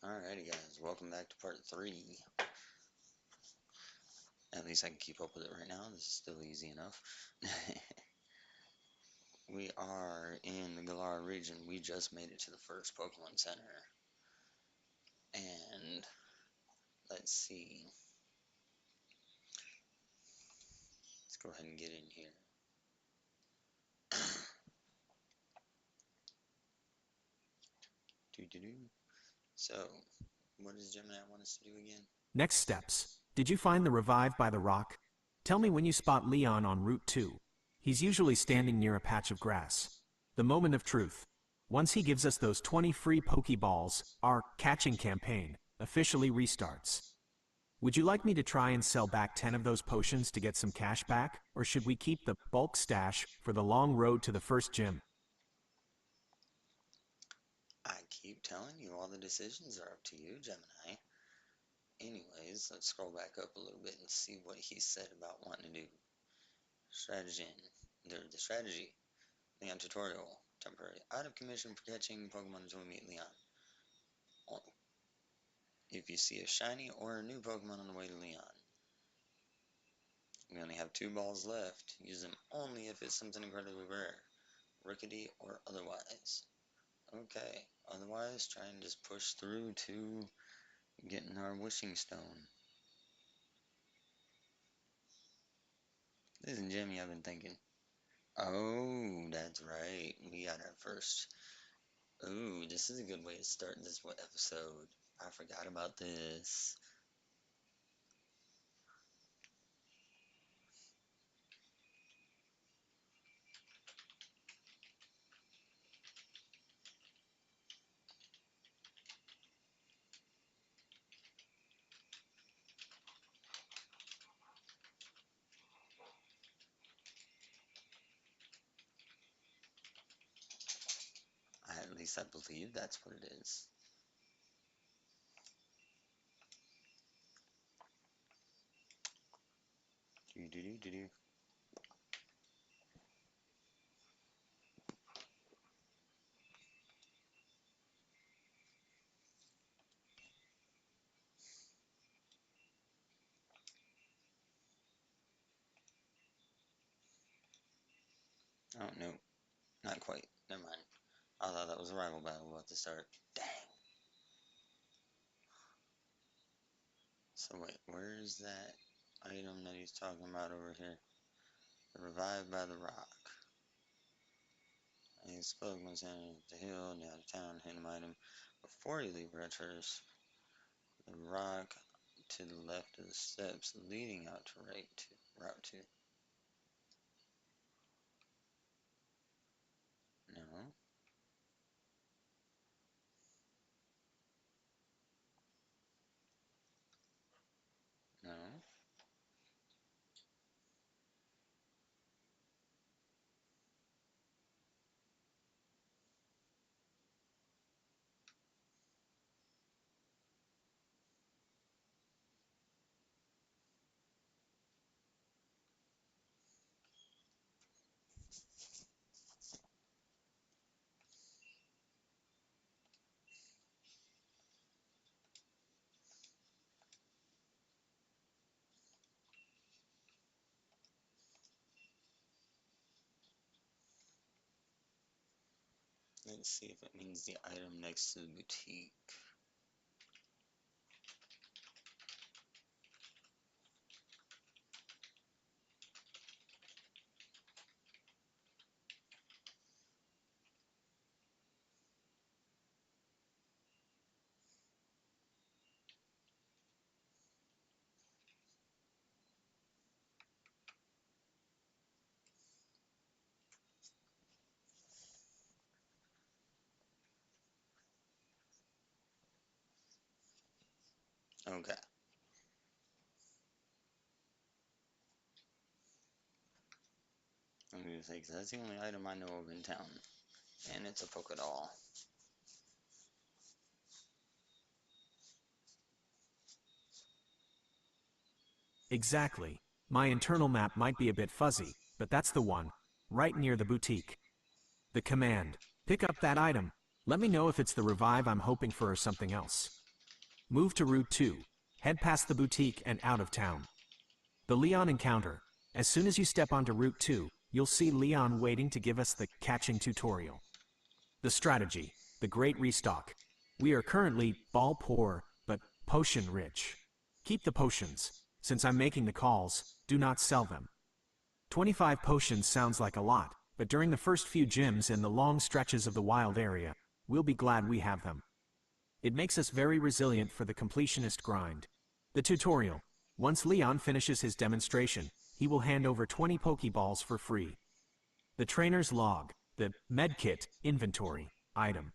Alrighty guys, welcome back to part 3. At least I can keep up with it right now, this is still easy enough. We are in the Galar region, we just made it to the first Pokemon Center. And, let's see. Let's go ahead and get in here. So, what does Gemini want us to do again? Next steps. Did you find the revive by the rock? Tell me when you spot Leon on Route 2. He's usually standing near a patch of grass. The moment of truth. Once he gives us those 20 free Pokeballs, our catching campaign officially restarts. Would you like me to try and sell back 10 of those potions to get some cash back, or should we keep the bulk stash for the long road to the first gym? I keep telling you all the decisions are up to you, Gemini. Anyways, let's scroll back up a little bit and see what he said about wanting to do. Strategy. The strategy. Leon tutorial. Temporary. Out of commission for catching Pokemon until we meet Leon. If you see a shiny or a new Pokemon on the way to Leon. We only have 2 balls left. Use them only if it's something incredibly rare. Rickety or otherwise. Okay. Otherwise, try and just push through to getting our wishing stone. This is Gemi, I've been thinking. Oh, that's right. We got our first. Ooh, this is a good way to start this episode. I forgot about this. At least I believe that's what it is. Do. Oh, no. Not quite. Never mind. I thought that was a rival battle about to start. Dang. So wait, where's that item that he's talking about over here? The Revived by the Rock. He spoke once down the hill, down to town, hit him item. Before you leave Retros, the rock to the left of the steps leading out to Route 2. No. No. Let's see if it means the item next to the boutique. Okay. I'm gonna say, 'cause that's the only item I know of in town. And it's a Pokédoll. Exactly. My internal map might be a bit fuzzy, but that's the one. Right near the boutique. The command. Pick up that item. Let me know if it's the revive I'm hoping for or something else. Move to Route 2. Head past the boutique and out of town. The Leon encounter. As soon as you step onto Route 2, you'll see Leon waiting to give us the catching tutorial. The strategy. The great restock. We are currently ball poor, but potion rich. Keep the potions. Since I'm making the calls, do not sell them. 25 potions sounds like a lot, but during the first few gyms and the long stretches of the wild area, we'll be glad we have them. It makes us very resilient for the completionist grind. The tutorial. Once Leon finishes his demonstration, he will hand over 20 Pokeballs for free. The trainer's log. The medkit inventory item.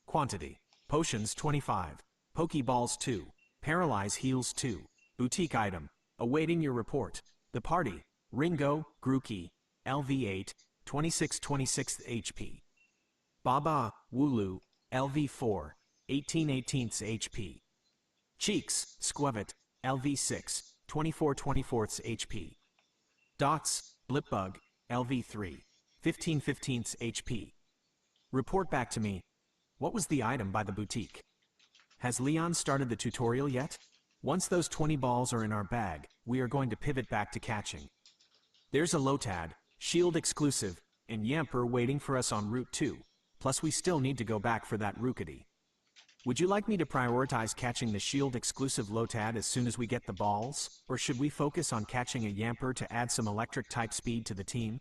Quantity. Potions 25. Pokeballs 2. Paralyze heals 2. Boutique item. Awaiting your report. The party. Ringo, Grookey, LV8, 26 HP. Baba, Wooloo, LV4, 18 HP. Cheeks, Squevet, LV6, 24 HP. Dots, Blipbug, LV3, 15 HP. Report back to me. What was the item by the boutique? Has Leon started the tutorial yet? Once those 20 balls are in our bag, we are going to pivot back to catching. There's a Lotad, Shield exclusive, and Yamper waiting for us on Route 2, plus we still need to go back for that Rookity. Would you like me to prioritize catching the Shield exclusive Lotad as soon as we get the balls, or should we focus on catching a Yamper to add some electric type speed to the team?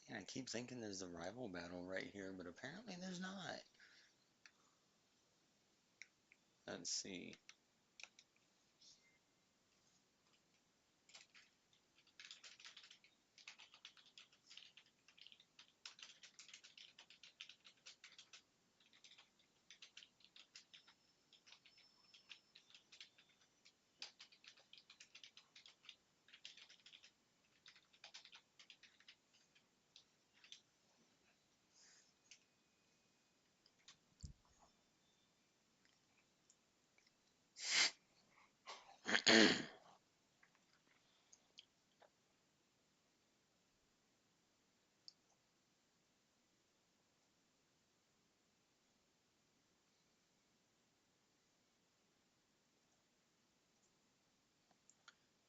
Yeah, I keep thinking there's a rival battle right here, but apparently there's not. Let's see.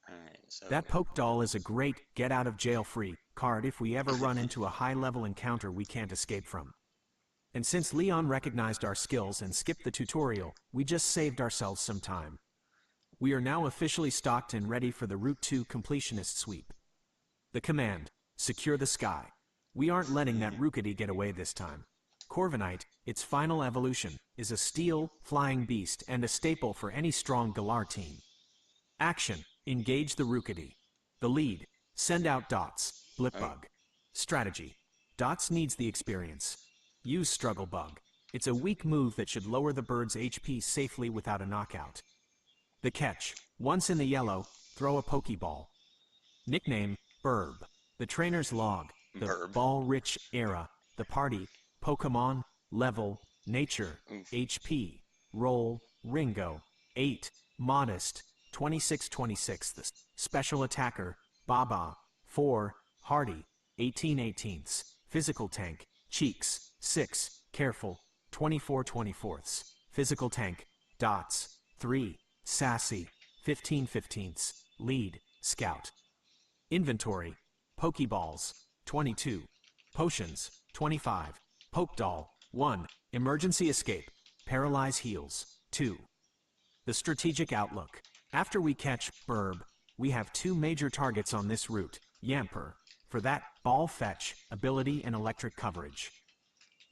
Alright, so That poke doll is a great get-out-of-jail-free card if we ever run into a high-level encounter we can't escape from. And since Leon recognized our skills and skipped the tutorial, we just saved ourselves some time. We are now officially stocked and ready for the Route 2 completionist sweep. The command, secure the sky. We aren't letting that Rookity get away this time. Corviknight, its final evolution, is a steel, flying beast and a staple for any strong Galar team. Action, engage the Rookity. The lead, send out Dots, Blipbug. Strategy, Dots needs the experience. Use Struggle Bug. It's a weak move that should lower the bird's HP safely without a knockout. The catch, once in the yellow, throw a Pokeball. Nickname, Burb. The trainer's log, the Burb. ball-rich era, the party, Pokemon, level, nature, HP, roll, Ringo, 8, modest, 26 the special attacker, Baba, 4, hardy, 18 18ths, physical tank, cheeks, 6, careful, 24 24ths, physical tank, dots, 3, sassy, 15 15ths, lead, scout. Inventory, Pokeballs, 22, potions, 25, Poke Doll, 1, emergency escape, paralyze heals, 2. The strategic outlook. After we catch Burb, we have two major targets on this route, Yamper, for that ball fetch, ability and electric coverage.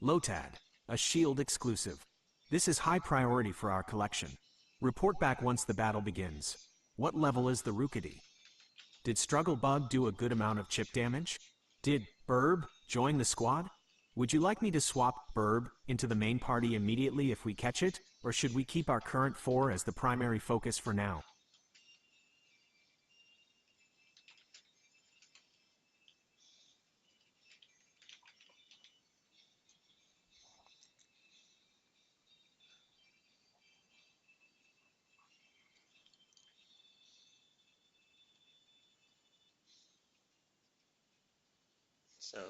Lotad, A shield exclusive. This is high priority for our collection. Report back once the battle begins. What level is the Rookity? Did Struggle Bug do a good amount of chip damage? Did Burb join the squad? Would you like me to swap Burb into the main party immediately if we catch it, or should we keep our current 4 as the primary focus for now? So,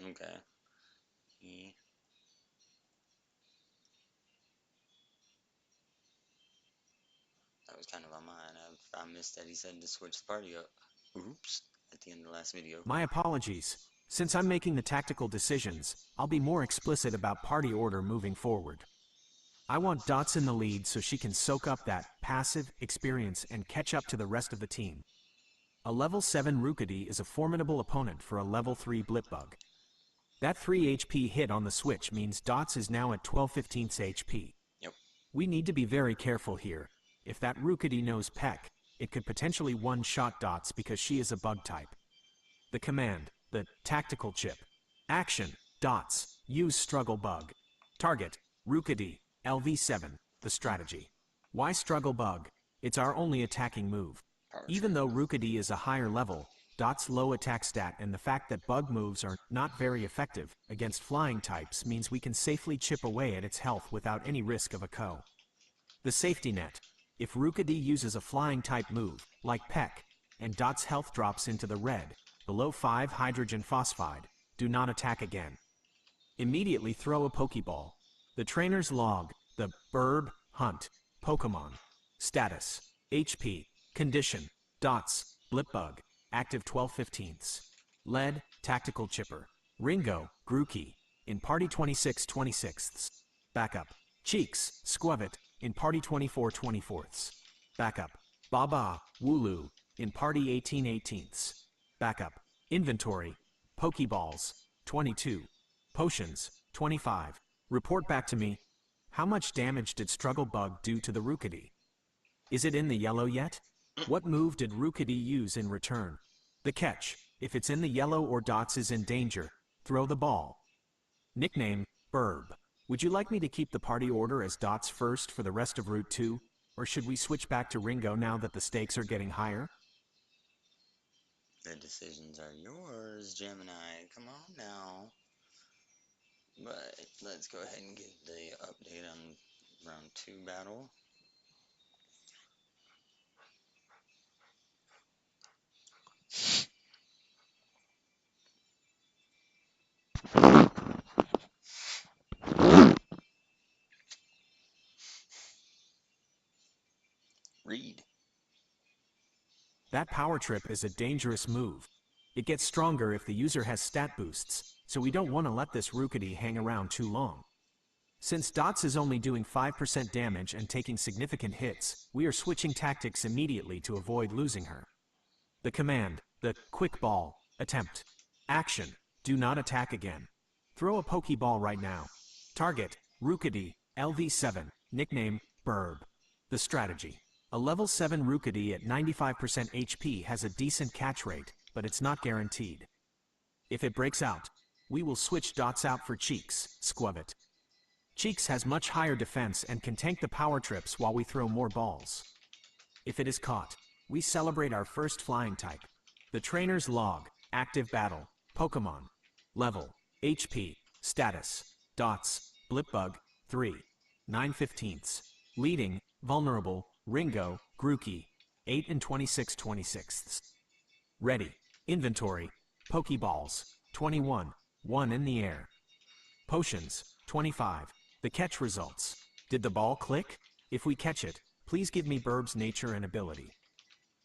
okay. He, that was kind of on mine. I missed that he said to switch the party up. Oops. At the end of the last video. My apologies. Since I'm making the tactical decisions, I'll be more explicit about party order moving forward. I want Dots in the lead so she can soak up that passive experience and catch up to the rest of the team. A level 7 Rookity is a formidable opponent for a level 3 Blipbug. That 3 HP hit on the switch means Dots is now at 12/15 HP. Yep. We need to be very careful here. If that Rookity knows Peck, it could potentially one-shot Dots because she is a bug type. The command, the tactical chip. Action, Dots, use Struggle Bug. Target, Rookity, LV7, the strategy. Why Struggle Bug? It's our only attacking move. Even though Rookity is a higher level, Dot's low attack stat and the fact that bug moves are not very effective against flying types means we can safely chip away at its health without any risk of a KO. The safety net. If Rookity uses a flying type move, like Peck, and Dot's health drops into the red, below 5 hydrogen phosphide, do not attack again. Immediately throw a Pokeball. The trainer's log, the Burb Hunt, Pokemon. Status, HP, Condition, Dots, Blipbug, active 12/15. Lead, Tactical Chipper. Ringo, Grookey, in party 26/26. Backup, Cheeks, Squavit, in party 24/24. Backup, Baba, Wooloo, in party 18/18. Backup, Inventory, Pokeballs, 22. Potions, 25. Report back to me. How much damage did Struggle Bug do to the Rookity? Is it in the yellow yet? What move did Rookity use in return? The catch, if it's in the yellow or Dots is in danger, throw the ball. Nickname, Burb. Would you like me to keep the party order as Dots first for the rest of Route 2, or should we switch back to Ringo now that the stakes are getting higher? The decisions are yours, Gemini. Come on now. But let's go ahead and get the update on round 2 battle. Read. That power trip is a dangerous move. It gets stronger if the user has stat boosts, so we don't want to let this Rookity hang around too long. Since Dots is only doing 5% damage and taking significant hits, we are switching tactics immediately to avoid losing her. The command, the Quick Ball, Attempt. Action, do not attack again. Throw a Pokeball right now. Target, Rookity, LV7, nickname, Burb. The strategy. A level 7 Rookity at 95% HP has a decent catch rate, but it's not guaranteed. If it breaks out, we will switch Dots out for Cheeks, Squavit. Cheeks has much higher defense and can tank the power trips while we throw more balls. If it is caught, we celebrate our first flying type. The trainer's log, active battle, Pokemon. Level, HP, status, Dots, Blipbug, 3. 9/15. Leading, vulnerable, Ringo, Grookey, 8 and 26/26. Ready, inventory, Pokeballs, 21, 1 in the air. Potions, 25. The catch results. Did the ball click? If we catch it, please give me Burb's nature and ability.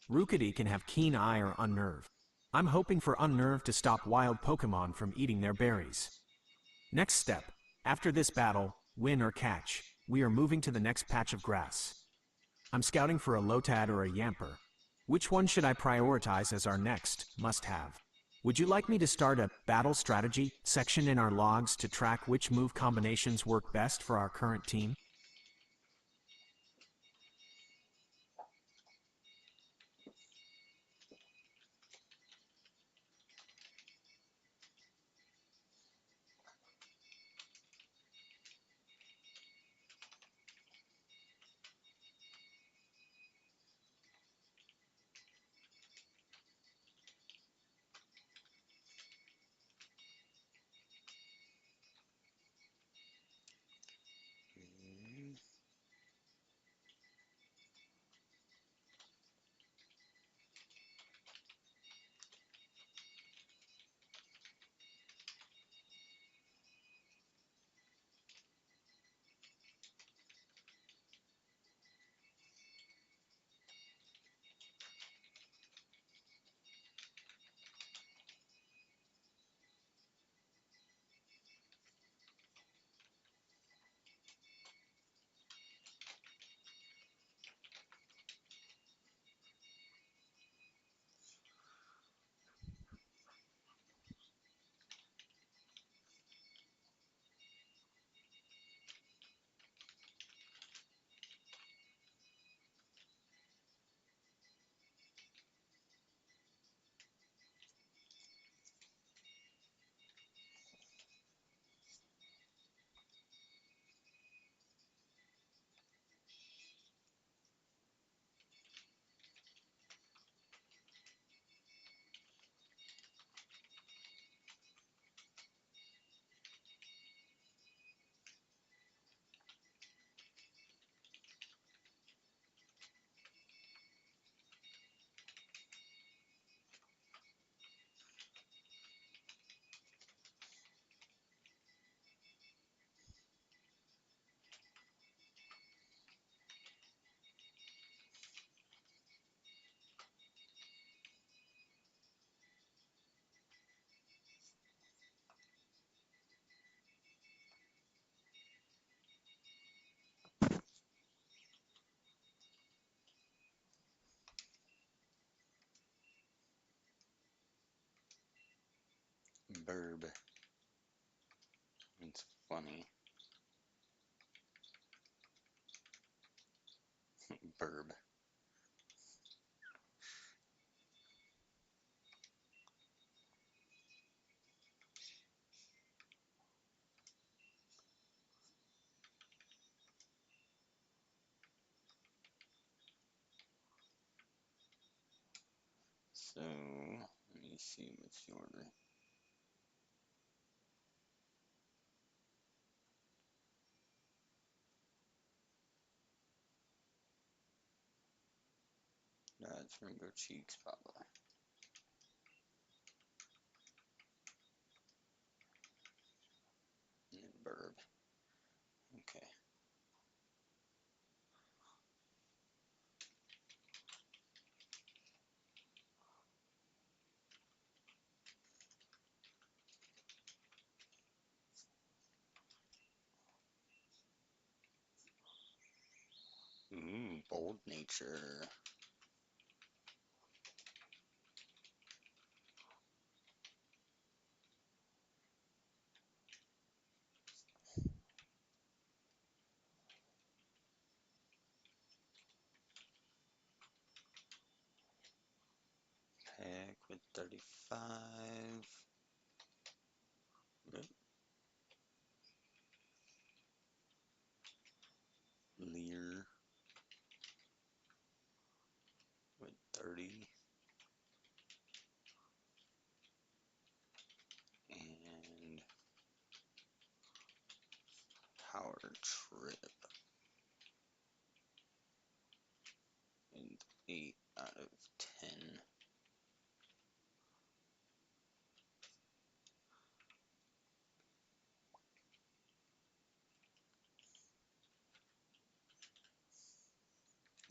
Rookity can have Keen Eye or Unnerve. I'm hoping for Unnerve to stop wild Pokemon from eating their berries. Next step. After this battle, win or catch, we are moving to the next patch of grass. I'm scouting for a Lotad or a Yamper. Which one should I prioritize as our next must-have? Would you like me to start a battle strategy section in our logs to track which move combinations work best for our current team? Burb. It's funny. Burb. So, let me see what's the order. That's Rainbow Cheeks, Papa. And then Burb. Okay. Ooh, bold nature. Peck with 35. Oop. Lear with 30. And Power Trip. And 8 out of 10.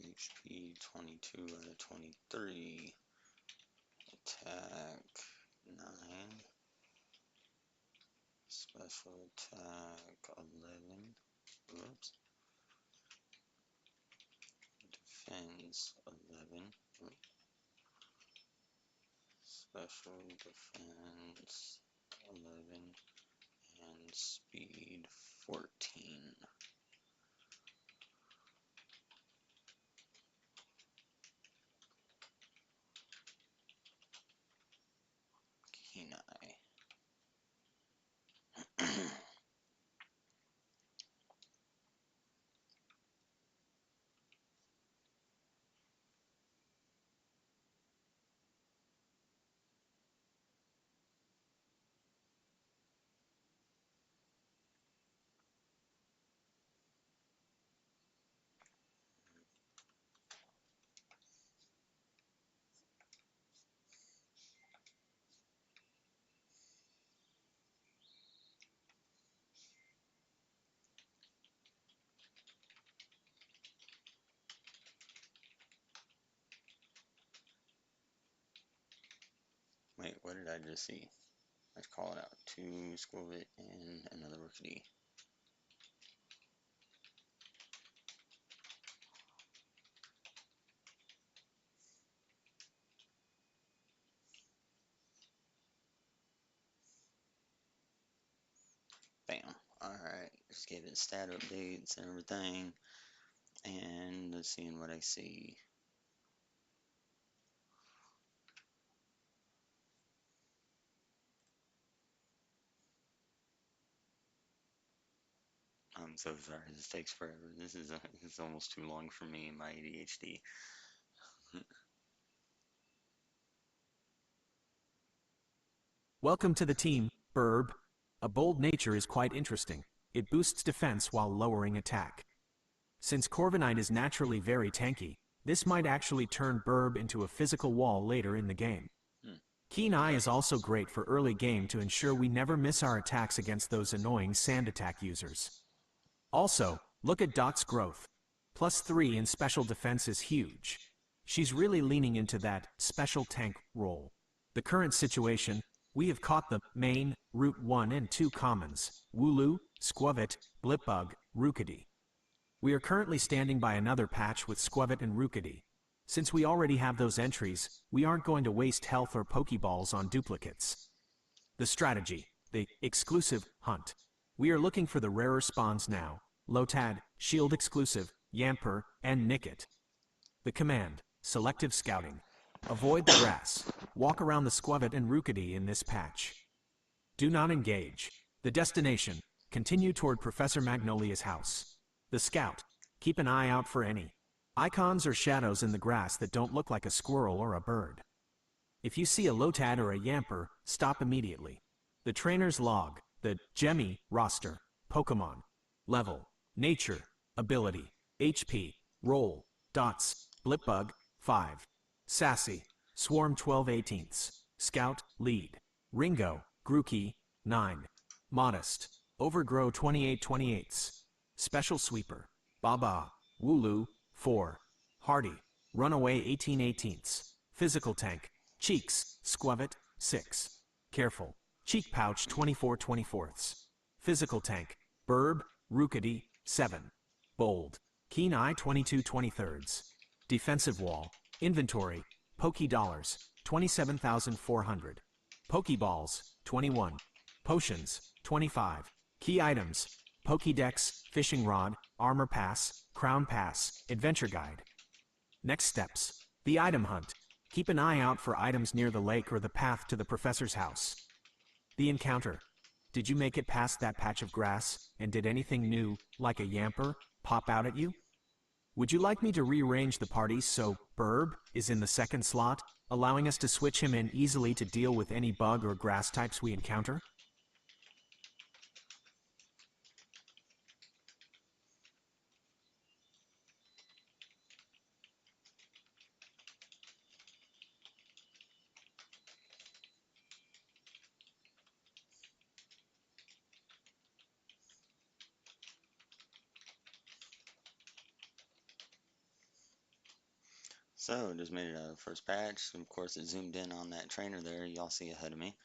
HP 22 out of 23. Attack 9. Special attack 11. Oops. Defense 11. Oops. Special defense 11 and speed 14. Kenai. Wait, what did I just see? Let's call it out. 2 Squirvet and another Rookity. Bam. Alright, just gave it stat updates and everything. And let's see what I see. I'm so sorry, this takes forever. This is almost too long for me and my ADHD. Welcome to the team, Burb. A bold nature is quite interesting. It boosts defense while lowering attack. Since Corviknight is naturally very tanky, this might actually turn Burb into a physical wall later in the game. Keen Eye is also great for early game to ensure we never miss our attacks against those annoying sand attack users. Also, look at Dot's growth. +3 in special defense is huge. She's really leaning into that special tank role. The current situation, we have caught the main, Route 1 and 2 commons, Wooloo, Squavit, Blipbug, Rookity. We are currently standing by another patch with Squavit and Rookity. Since we already have those entries, we aren't going to waste health or Pokeballs on duplicates. The strategy, the exclusive hunt. We are looking for the rarer spawns now, Lotad, Shield exclusive, Yamper, and Nickit. The command, selective scouting. Avoid the grass. Walk around the Squavit and Rookity in this patch. Do not engage. The destination, continue toward Professor Magnolia's house. The scout, keep an eye out for any icons or shadows in the grass that don't look like a squirrel or a bird. If you see a Lotad or a Yamper, stop immediately. The trainer's log, the Gemi roster, Pokemon, level, nature, ability, HP, roll, dots, Blipbug, 5, Sassy, Swarm 12/18, Scout, lead, Ringo, Grookey, 9, Modest, Overgrow 28/28, Special Sweeper, Baba, Wooloo, 4, Hardy, Runaway 18/18, Physical Tank, Cheeks, Squavit, 6, Careful, Cheek Pouch 24/24, Physical Tank, Burb, Rookity, 7, Bold, Keen Eye 22/23, Defensive Wall, Inventory, Poké Dollars, 27,400, Pokeballs, 21, Potions, 25, Key Items, Pokédex, Fishing Rod, Armor Pass, Crown Pass, Adventure Guide. Next steps, the item hunt. Keep an eye out for items near the lake or the path to the professor's house. The encounter. Did you make it past that patch of grass, and did anything new, like a Yamper, pop out at you? Would you like me to rearrange the party so Burb is in the second slot, allowing us to switch him in easily to deal with any bug or grass types we encounter? So, just made it out of the first patch. Of course, it zoomed in on that trainer there. Y'all see ahead of me.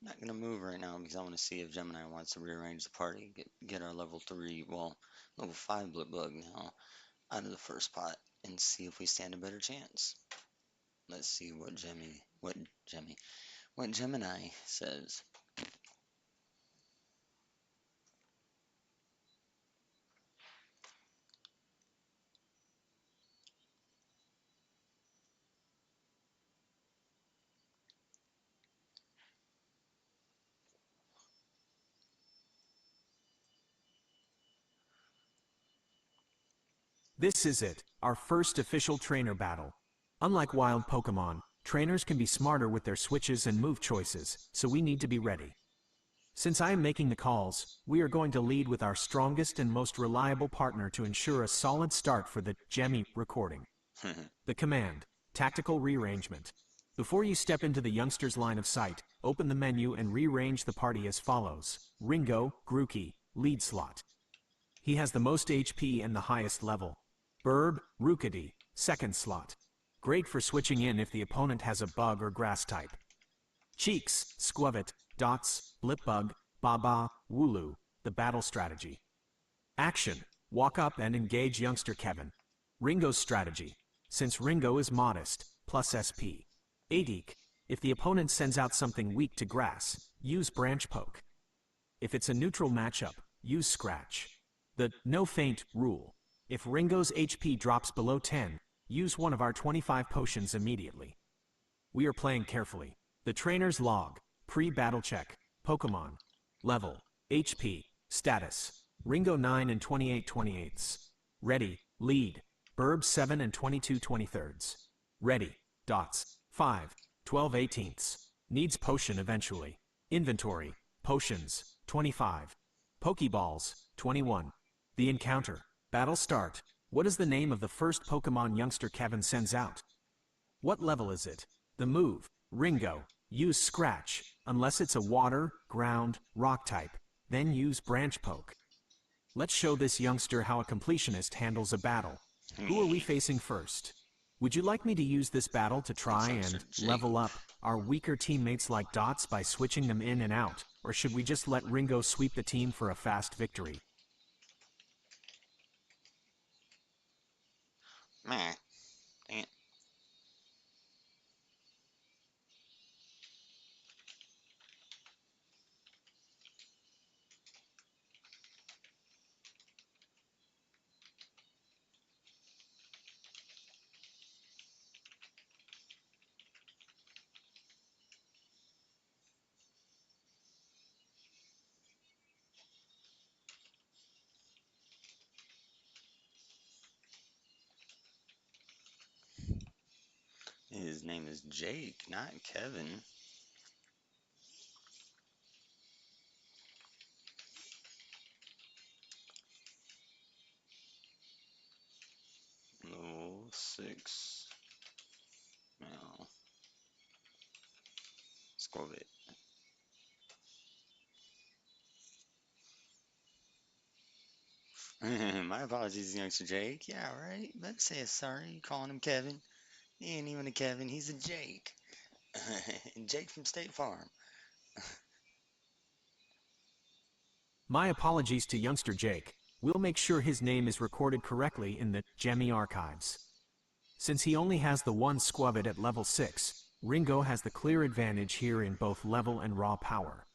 I'm not going to move right now because I want to see if Gemini wants to rearrange the party. Get our level 3, well, level 5 Blipbug now out of the first pot and see if we stand a better chance. Let's see what Gemi, what Gemini says. This is it, our first official trainer battle. Unlike wild Pokemon, trainers can be smarter with their switches and move choices, so we need to be ready. Since I am making the calls, we are going to lead with our strongest and most reliable partner to ensure a solid start for the Gemi recording. The command, tactical rearrangement. Before you step into the youngster's line of sight, open the menu and rearrange the party as follows. Ringo, Grookey, lead slot. He has the most HP and the highest level. Burb, Rookity, second slot. Great for switching in if the opponent has a bug or grass type. Cheeks, Squavit, Dots, Blipbug, Baba, Wooloo, the battle strategy. Action, walk up and engage youngster Kevin. Ringo's strategy. Since Ringo is modest, plus SP. Adik, if the opponent sends out something weak to grass, use Branch Poke. If it's a neutral matchup, use Scratch. The no feint rule. If Ringo's HP drops below 10, use one of our 25 potions immediately. We are playing carefully. The trainer's log, pre-battle check, Pokemon, level, HP, status, Ringo 9 and 28/28. Ready, lead, Burb 7 and 22/23. Ready, Dots, 5, 12/18. Needs potion eventually. Inventory, potions, 25. Pokeballs, 21. The encounter, battle start. What is the name of the first Pokemon youngster Kevin sends out? What level is it? The move, Ringo. Use Scratch, unless it's a water, ground, rock type. Then use Branch Poke. Let's show this youngster how a completionist handles a battle. Who are we facing first? Would you like me to use this battle to try and level up our weaker teammates like Dots by switching them in and out? Or should we just let Ringo sweep the team for a fast victory? Meh. Dang it. His name is Jake, not Kevin. Level 6. Now, Squavit. My apologies, youngster Jake. Yeah, right. Better say sorry. You calling him Kevin? He ain't even a Kevin. He's a Jake. Jake from State Farm. My apologies to youngster Jake. We'll make sure his name is recorded correctly in the Gemi archives. Since he only has the one Squavit at level 6, Ringo has the clear advantage here in both level and raw power.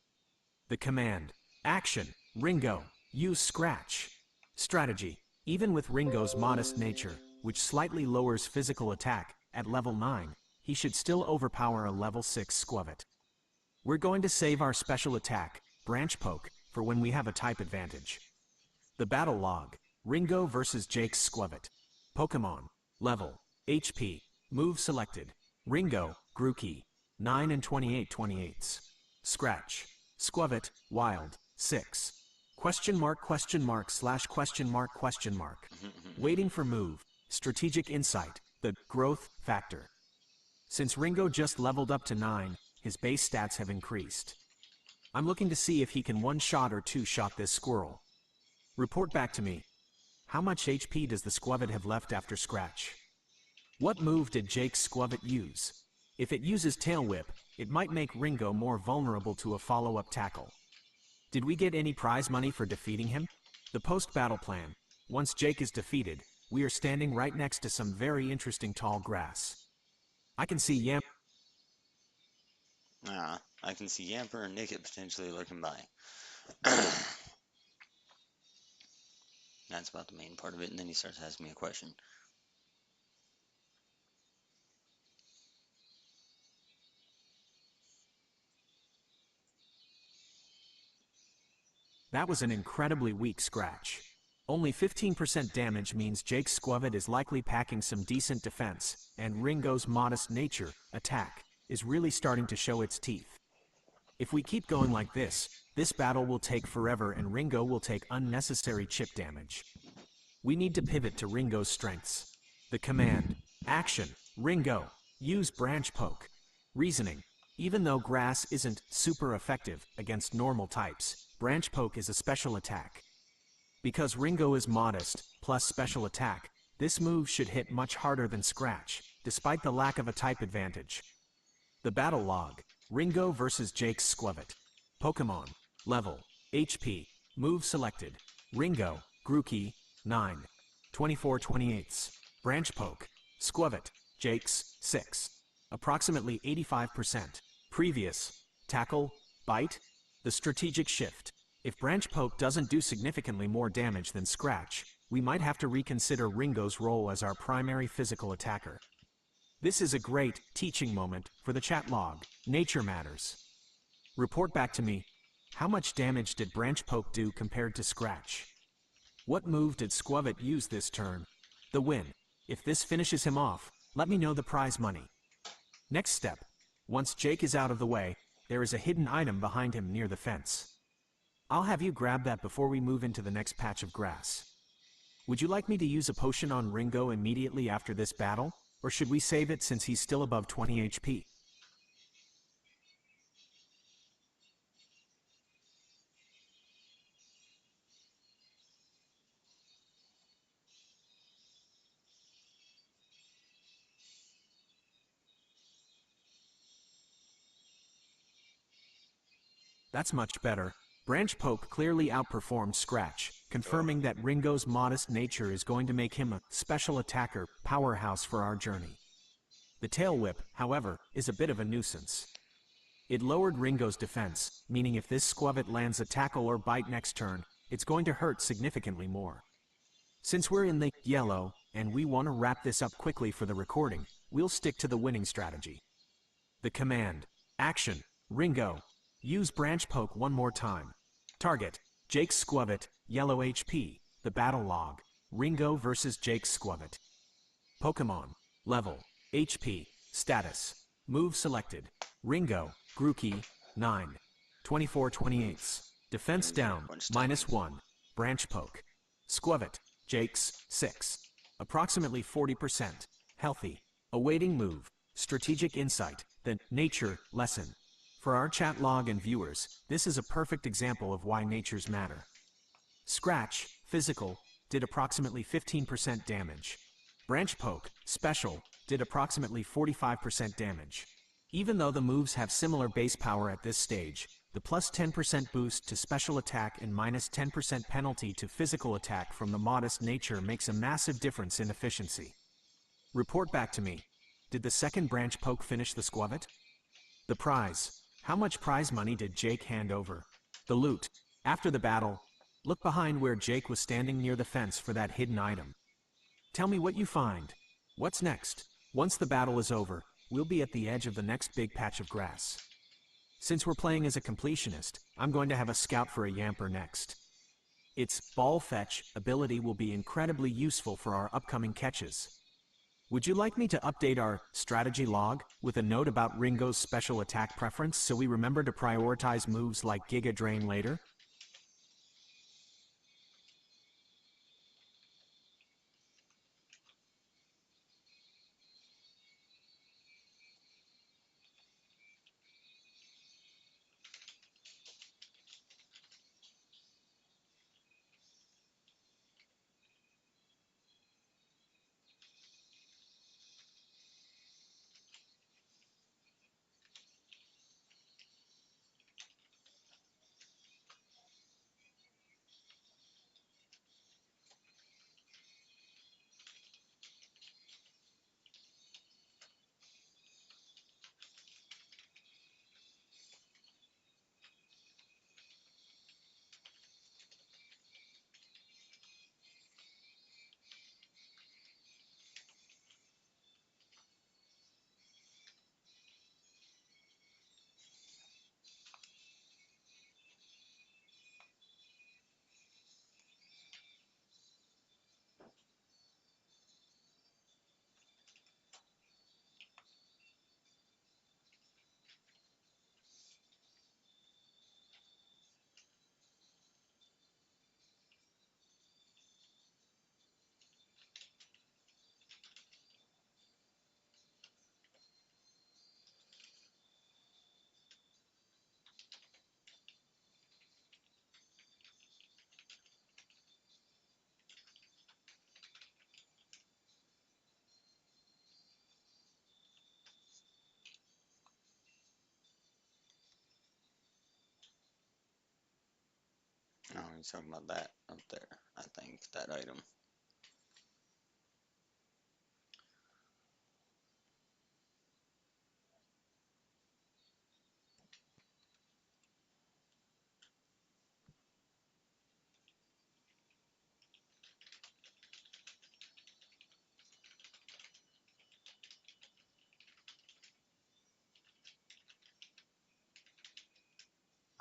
The command, action, Ringo, use Scratch. Strategy, even with Ringo's modest nature, which slightly lowers physical attack, at level 9, he should still overpower a level 6 Squavit. We're going to save our special attack, Branch Poke, for when we have a type advantage. The battle log, Ringo vs Jake's Squavit. Pokemon, level, HP, move selected, Ringo, Grookey, 9 and 28/28. Scratch, Squavit, Wild, 6. Question mark slash question mark. Waiting for move, strategic insight, the growth factor. Since Ringo just leveled up to 9, his base stats have increased. I'm looking to see if he can one-shot or two-shot this squirrel. Report back to me. How much HP does the Squavit have left after Scratch? What move did Jake's Squavit use? If it uses Tail Whip, it might make Ringo more vulnerable to a follow-up tackle. Did we get any prize money for defeating him? The post-battle plan. Once Jake is defeated, we are standing right next to some very interesting tall grass. I can see I can see Yamper and Nickit potentially lurking by. That's about the main part of it, and then he starts asking me a question. That was an incredibly weak scratch. Only 15% damage means Jake Squavet is likely packing some decent defense, and Ringo's modest nature, attack, is really starting to show its teeth. If we keep going like this battle will take forever and Ringo will take unnecessary chip damage. We need to pivot to Ringo's strengths. The command, action, Ringo, use branch poke. Reasoning, even though grass isn't super effective against normal types, branch poke is a special attack. Because Ringo is modest, plus special attack, this move should hit much harder than scratch, despite the lack of a type advantage. The battle log, Ringo vs Jake Squavet. Pokemon, level, HP, move selected, Ringo, Grookey, 9, 24/28. Branch poke, Squavet, Jake's, 6. Approximately 85%. Previous, tackle, bite, the strategic shift. If branch poke doesn't do significantly more damage than scratch, we might have to reconsider Ringo's role as our primary physical attacker. This is a great teaching moment for the chat log. Nature matters. Report back to me. How much damage did branch poke do compared to scratch? What move did Squavet use this turn? The win. If this finishes him off, let me know the prize money. Next step. Once Jake is out of the way, there is a hidden item behind him near the fence. I'll have you grab that before we move into the next patch of grass. Would you like me to use a potion on Ringo immediately after this battle, or should we save it since he's still above 20 HP? That's much better. Branch poke clearly outperformed scratch, confirming that Ringo's modest nature is going to make him a special attacker powerhouse for our journey. The tail whip, however, is a bit of a nuisance. It lowered Ringo's defense, meaning if this Squavet lands a tackle or bite next turn, it's going to hurt significantly more. Since we're in the yellow, and we want to wrap this up quickly for the recording, we'll stick to the winning strategy. The command, action, Ringo, use branch poke one more time. Target, Jake Squavet, yellow HP, the battle log, Ringo vs Jake Squavet. Pokemon, level, HP, status, move selected, Ringo, Grookey, 9, 24/28. Defense down, -1, branch poke. Squavet, Jake's, 6. Approximately 40%. Healthy. Awaiting move. Strategic insight. The nature lesson. For our chat log and viewers, this is a perfect example of why natures matter. Scratch, physical, did approximately 15% damage. Branch poke, special, did approximately 45% damage. Even though the moves have similar base power at this stage, the plus 10% boost to special attack and minus 10% penalty to physical attack from the modest nature makes a massive difference in efficiency. Report back to me. Did the second branch poke finish the Squavet? The prize. How much prize money did Jake hand over? The loot. After the battle, look behind where Jake was standing near the fence for that hidden item. Tell me what you find. What's next? Once the battle is over, we'll be at the edge of the next big patch of grass. Since we're playing as a completionist, I'm going to have a scout for a Yamper next. Its ball fetch ability will be incredibly useful for our upcoming catches. Would you like me to update our strategy log with a note about Ringo's special attack preference so we remember to prioritize moves like Giga Drain later? you're talking about that up there, I think, that item.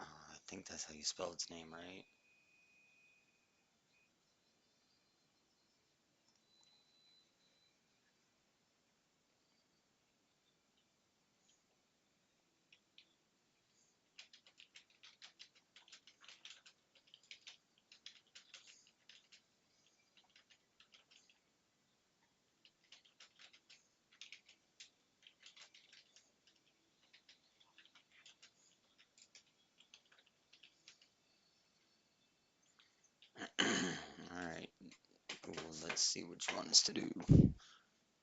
I think that's how you spell its name, right? Alright, Google, let's see what you want us to do.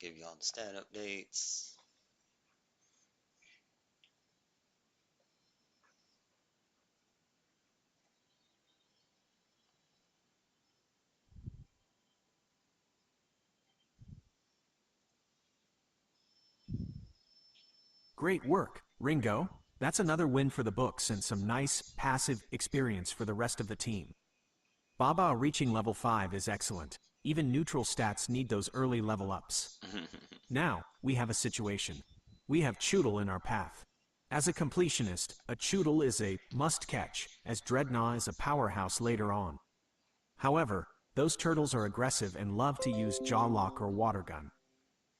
Give you all the stat updates. Great work, Ringo. That's another win for the books and some nice, passive experience for the rest of the team. Baba reaching level 5 is excellent. Even neutral stats need those early level ups. Now, we have a situation. We have Choodle in our path. As a completionist, a Choodle is a must-catch, as Dreadnought is a powerhouse later on. However, those turtles are aggressive and love to use Jaw Lock or Water Gun.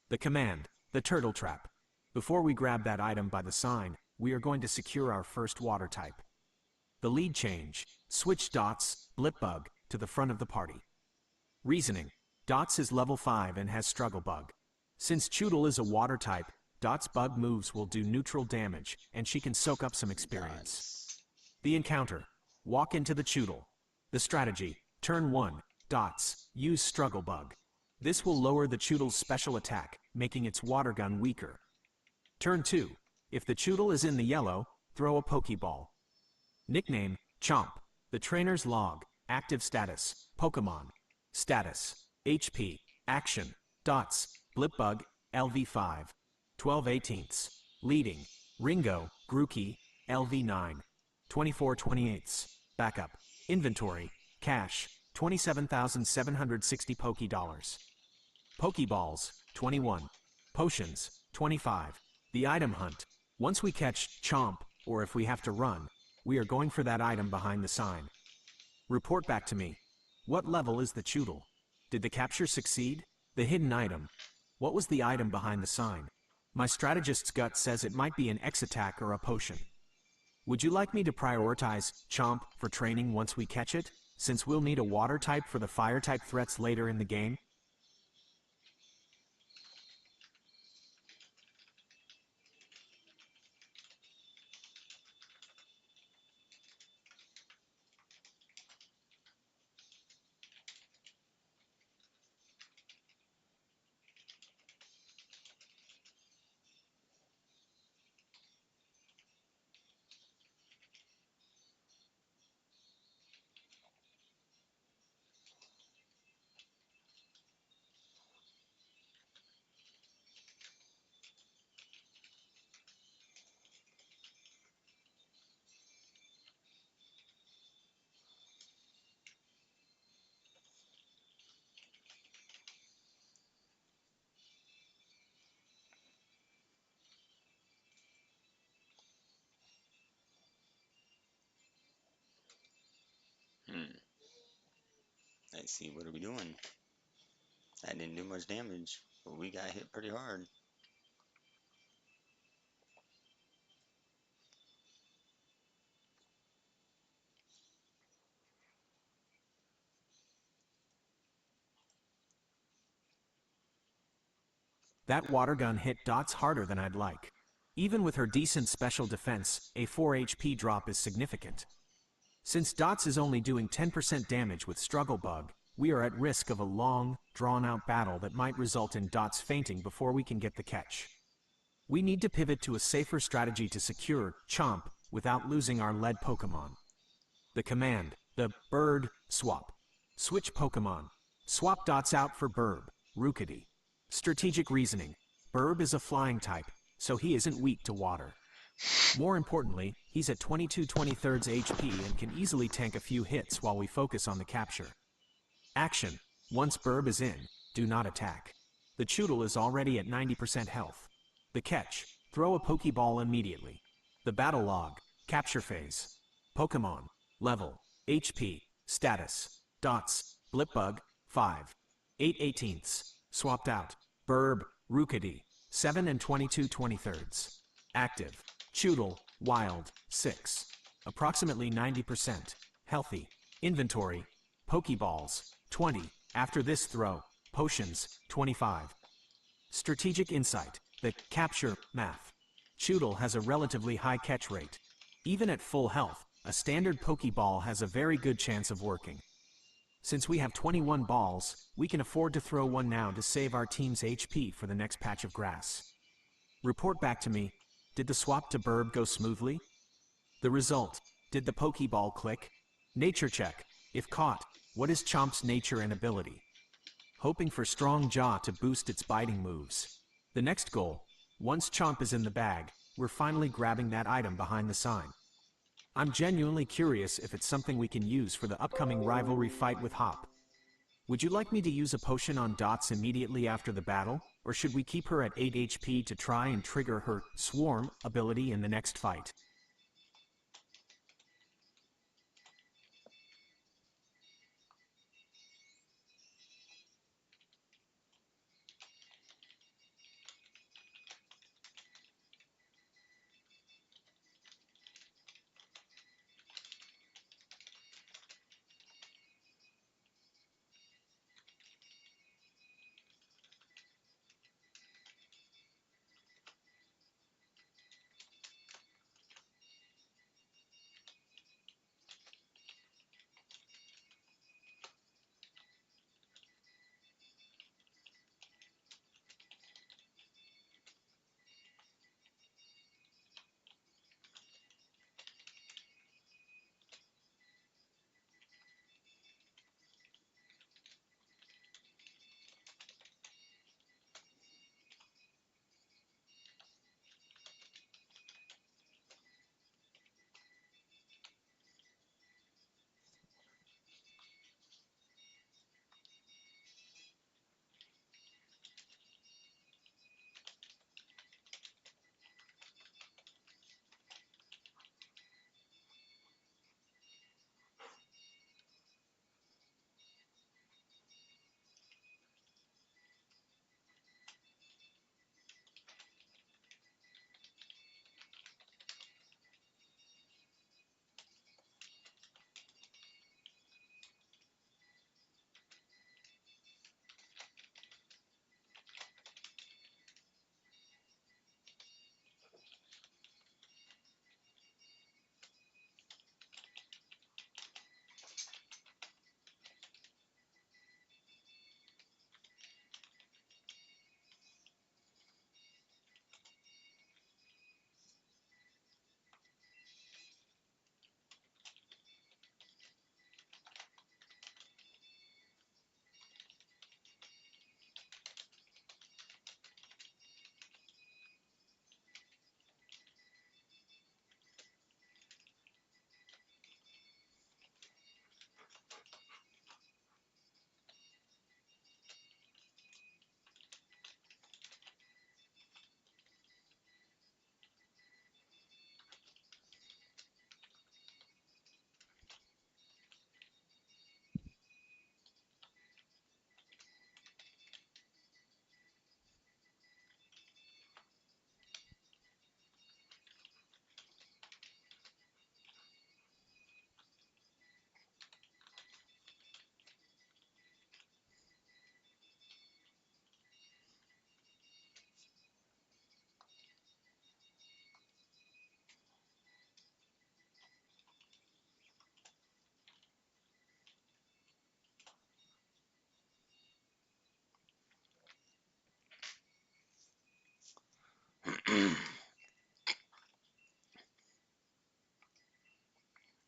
The command, the Turtle Trap. Before we grab that item by the sign, we are going to secure our first water type. The lead change, switch Dots, Blipbug, to the front of the party. Reasoning, Dots is level 5 and has Struggle Bug. Since Choodle is a water type, Dots' bug moves will do neutral damage, and she can soak up some experience. Nice. The encounter, walk into the Choodle. The strategy, turn 1, Dots, use Struggle Bug. This will lower the Choodle's special attack, making its water gun weaker. Turn 2, if the Choodle is in the yellow, throw a Pokeball. Nickname, Chomp. The trainer's log, active status, Pokemon. Status, HP, action, Dots, Blipbug, LV5. 12/18. Leading, Ringo, Grookey, LV9. 24/28. Backup, inventory, cash, 27,760 Poké Dollars. Pokeballs, 21. Potions, 25. The item hunt. Once we catch Chomp, or if we have to run, we are going for that item behind the sign. Report back to me. What level is the Choodle? Did the capture succeed? The hidden item. What was the item behind the sign? My strategist's gut says it might be an X-Attack or a potion. Would you like me to prioritize Chomp for training once we catch it, since we'll need a water type for the fire type threats later in the game? Let's see, what are we doing? That didn't do much damage, but we got hit pretty hard. That water gun hit Dots harder than I'd like. Even with her decent special defense, a 4 HP drop is significant. Since Dots is only doing 10% damage with Struggle Bug, we are at risk of a long, drawn-out battle that might result in Dots fainting before we can get the catch. We need to pivot to a safer strategy to secure Chomp without losing our lead Pokemon. The command, The bird swap. Switch Pokemon. Swap dots out for Burb, Rookity. Strategic reasoning. Burb is a flying type, so he isn't weak to water. More importantly, he's at 22/23 HP and can easily tank a few hits while we focus on the capture. Action. Once Burb is in, do not attack. The Choodle is already at 90% health. The catch. Throw a Pokeball immediately. The battle log. Capture phase. Pokemon. Level. HP. Status. Dots. Blipbug. 5. 8/18. Swapped out. Burb. Rookity. 7 and 22/23. Active. Choodle. Wild. 6. Approximately 90%. Healthy. Inventory. Pokeballs. 20. After this throw. Potions. 25. Strategic insight. The capture math. Choodle has a relatively high catch rate. Even at full health, a standard Pokeball has a very good chance of working. Since we have 21 balls, we can afford to throw one now to save our team's HP for the next patch of grass. Report back to me. Did the swap to Burb go smoothly? The result. Did the Pokeball click? Nature check. If caught, what is Chomp's nature and ability? Hoping for strong jaw to boost its biting moves. The next goal. Once Chomp is in the bag, we're finally grabbing that item behind the sign. I'm genuinely curious if it's something we can use for the upcoming rivalry fight with Hop. Would you like me to use a potion on Dots immediately after the battle, or should we keep her at 8 HP to try and trigger her Swarm ability in the next fight?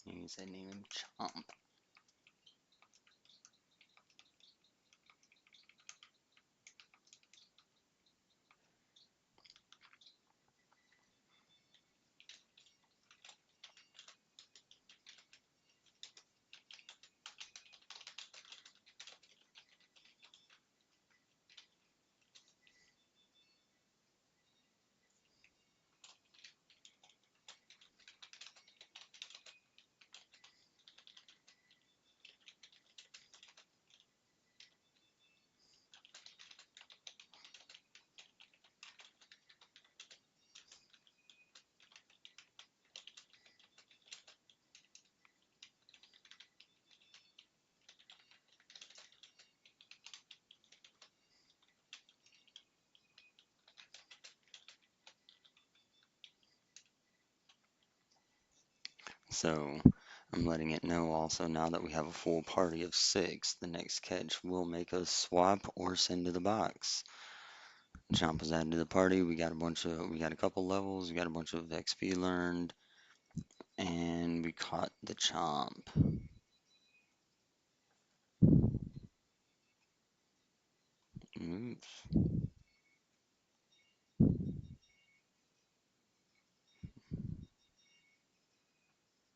You said name him Chomp. So I'm letting it know also now that we have a full party of 6, the next catch will make us swap or send to the box. Chomp was added to the party. We got a couple levels. We got a bunch of XP learned, and we caught the Chomp. Oops.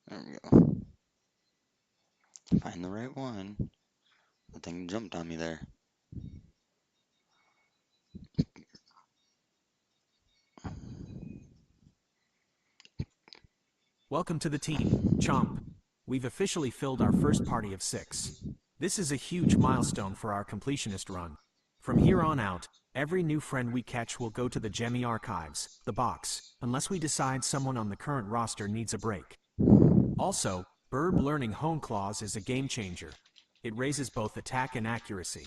There we go. Find the right one. The thing jumped on me there. Welcome to the team, Chomp. We've officially filled our first party of 6. This is a huge milestone for our completionist run. From here on out, every new friend we catch will go to the Gemi archives, the box, unless we decide someone on the current roster needs a break. Also, Burb learning Hone Claws is a game changer. It raises both attack and accuracy.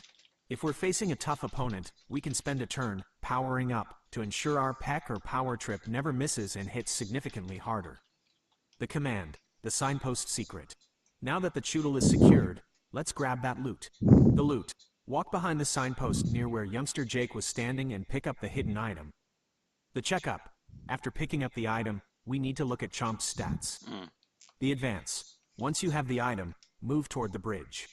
If we're facing a tough opponent, we can spend a turn powering up to ensure our peck or power trip never misses and hits significantly harder. The command, the signpost secret. Now that the Choodle is secured, let's grab that loot. The loot. Walk behind the signpost near where youngster Jake was standing and pick up the hidden item. The checkup. After picking up the item, we need to look at Chomp's stats. The advance. Once you have the item, move toward the bridge.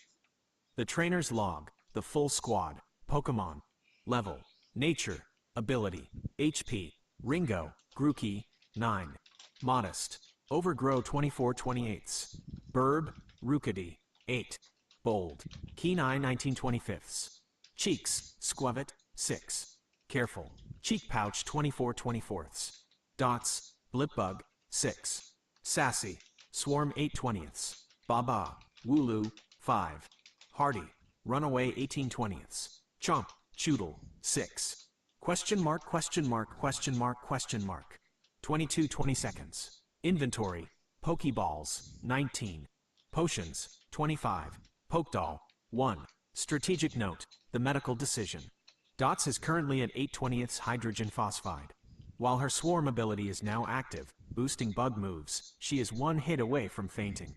The trainer's log, the full squad, Pokemon, level, nature, ability, HP, Ringo, Grookey, 9, modest, overgrow 24/28, Burb, Rookity, 8, bold, Kenai 19/25, cheeks, Squavet, 6, careful, cheek pouch 24/24, dots, Blipbug, 6, sassy, swarm 8/20, Baba, Wooloo, 5, Hardy, Runaway 18/20. Chomp, Choodle, 6. Question mark, question mark, question mark, question mark. 22/20 seconds. Inventory, Pokeballs, 19. Potions, 25. Pokedoll, 1. Strategic note, the medical decision. Dots is currently at 8/20 hydrogen phosphide. While her swarm ability is now active, boosting bug moves, she is one hit away from fainting.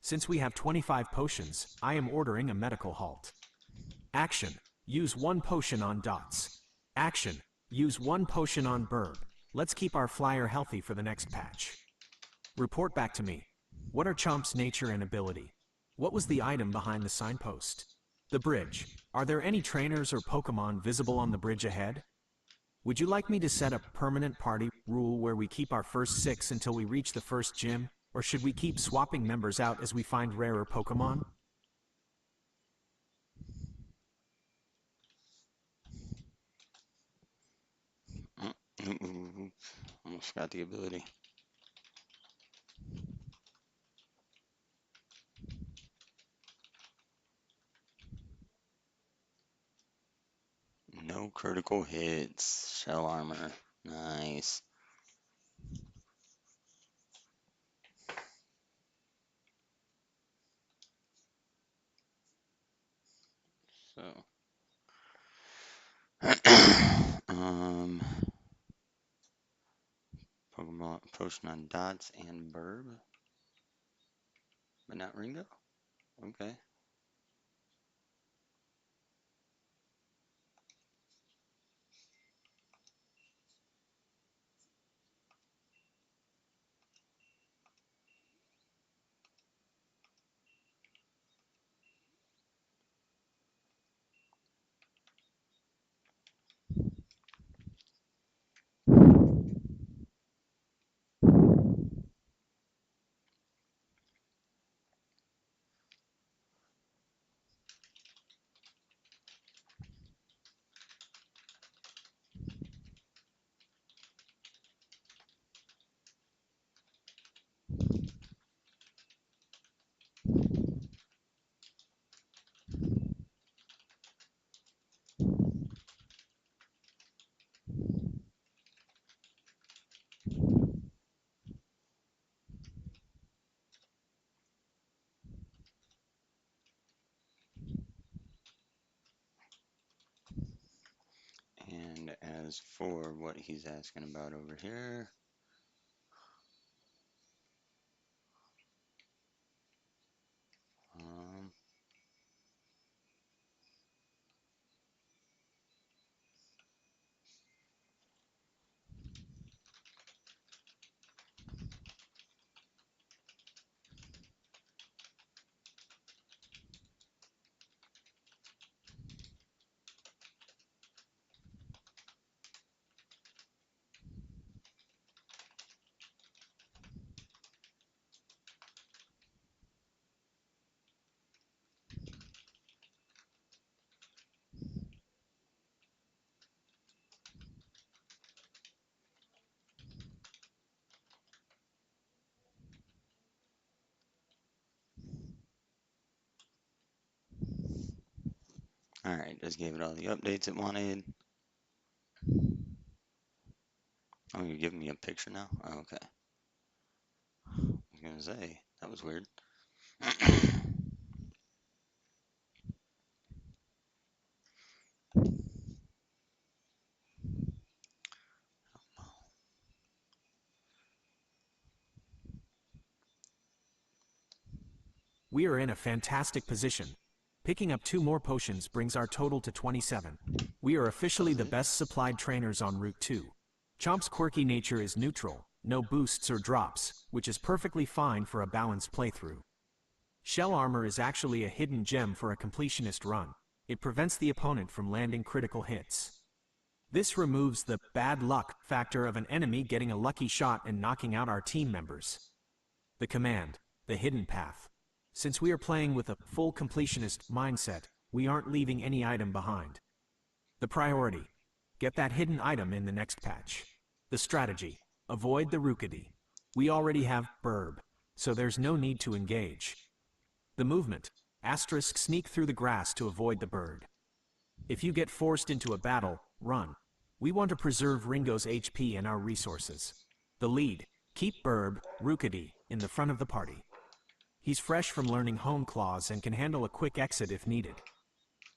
Since we have 25 potions, I am ordering a medical halt. Action. Use 1 potion on Dots. Action. Use 1 potion on Burb. Let's keep our flyer healthy for the next patch. Report back to me. What are Chomp's nature and ability? What was the item behind the signpost? The bridge. Are there any trainers or Pokemon visible on the bridge ahead? Would you like me to set a permanent party rule where we keep our first 6 until we reach the first gym? Or should we keep swapping members out as we find rarer Pokemon? Almost got the ability. No critical hits. Shell armor. Nice. So, um, Pokemon potion on Dots and Burb, but not Ringo. Okay. And as for what he's asking about over here, Alright, just gave it all the updates it wanted. Oh, you're giving me a picture now? Oh, okay. I was gonna say, that was weird. We are in a fantastic position. Picking up 2 more potions brings our total to 27. We are officially the best supplied trainers on Route 2. Chomp's quirky nature is neutral, no boosts or drops, which is perfectly fine for a balanced playthrough. Shell armor is actually a hidden gem for a completionist run. It prevents the opponent from landing critical hits. This removes the bad luck factor of an enemy getting a lucky shot and knocking out our team members. The command, the hidden path. Since we are playing with a full completionist mindset, we aren't leaving any item behind. The priority, get that hidden item in the next patch. The strategy, avoid the Rukidi. We already have Burb, so there's no need to engage. The movement, asterisk sneak through the grass to avoid the bird. If you get forced into a battle, run. We want to preserve Ringo's HP and our resources. The lead, keep Burb, Rukidi, in the front of the party. He's fresh from learning Home Claws and can handle a quick exit if needed.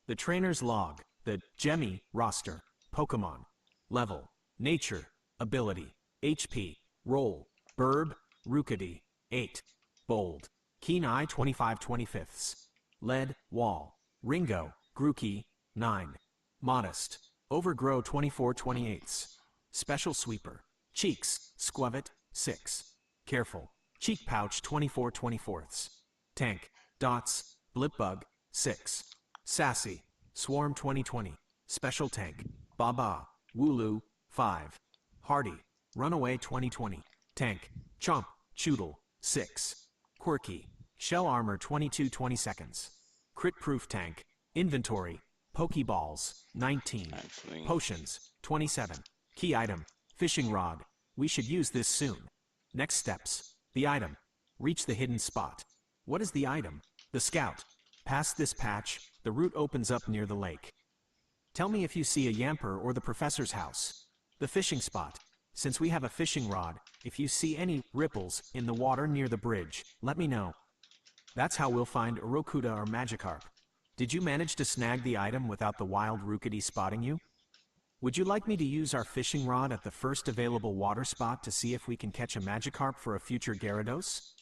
The trainer's log, the Gemi roster, Pokemon, level, nature, ability, HP, roll, Burb, Rukidi, 8, bold, keen eye 25/25, lead, wall, Ringo, Grookey, 9, modest, overgrow 24/28, special sweeper, cheeks, Squavet, 6, careful, cheek pouch 24/24, tank, dots, blipbug, 6, sassy, swarm 2020, special tank, baba, wooloo, 5, hardy, runaway 2020, tank, chomp, choodle, 6, quirky, shell armor 22/22, crit proof tank, inventory, pokeballs 19, Actually, potions 27, key item, fishing rod. We should use this soon. Next steps, the item, reach the hidden spot. What is the item? The scout. Past this patch, the route opens up near the lake. Tell me if you see a Yamper or the professor's house. The fishing spot. Since we have a fishing rod, if you see any ripples in the water near the bridge, let me know. That's how we'll find Urokuda or Magikarp. Did you manage to snag the item without the wild Rukidi spotting you? Would you like me to use our fishing rod at the first available water spot to see if we can catch a Magikarp for a future Gyarados?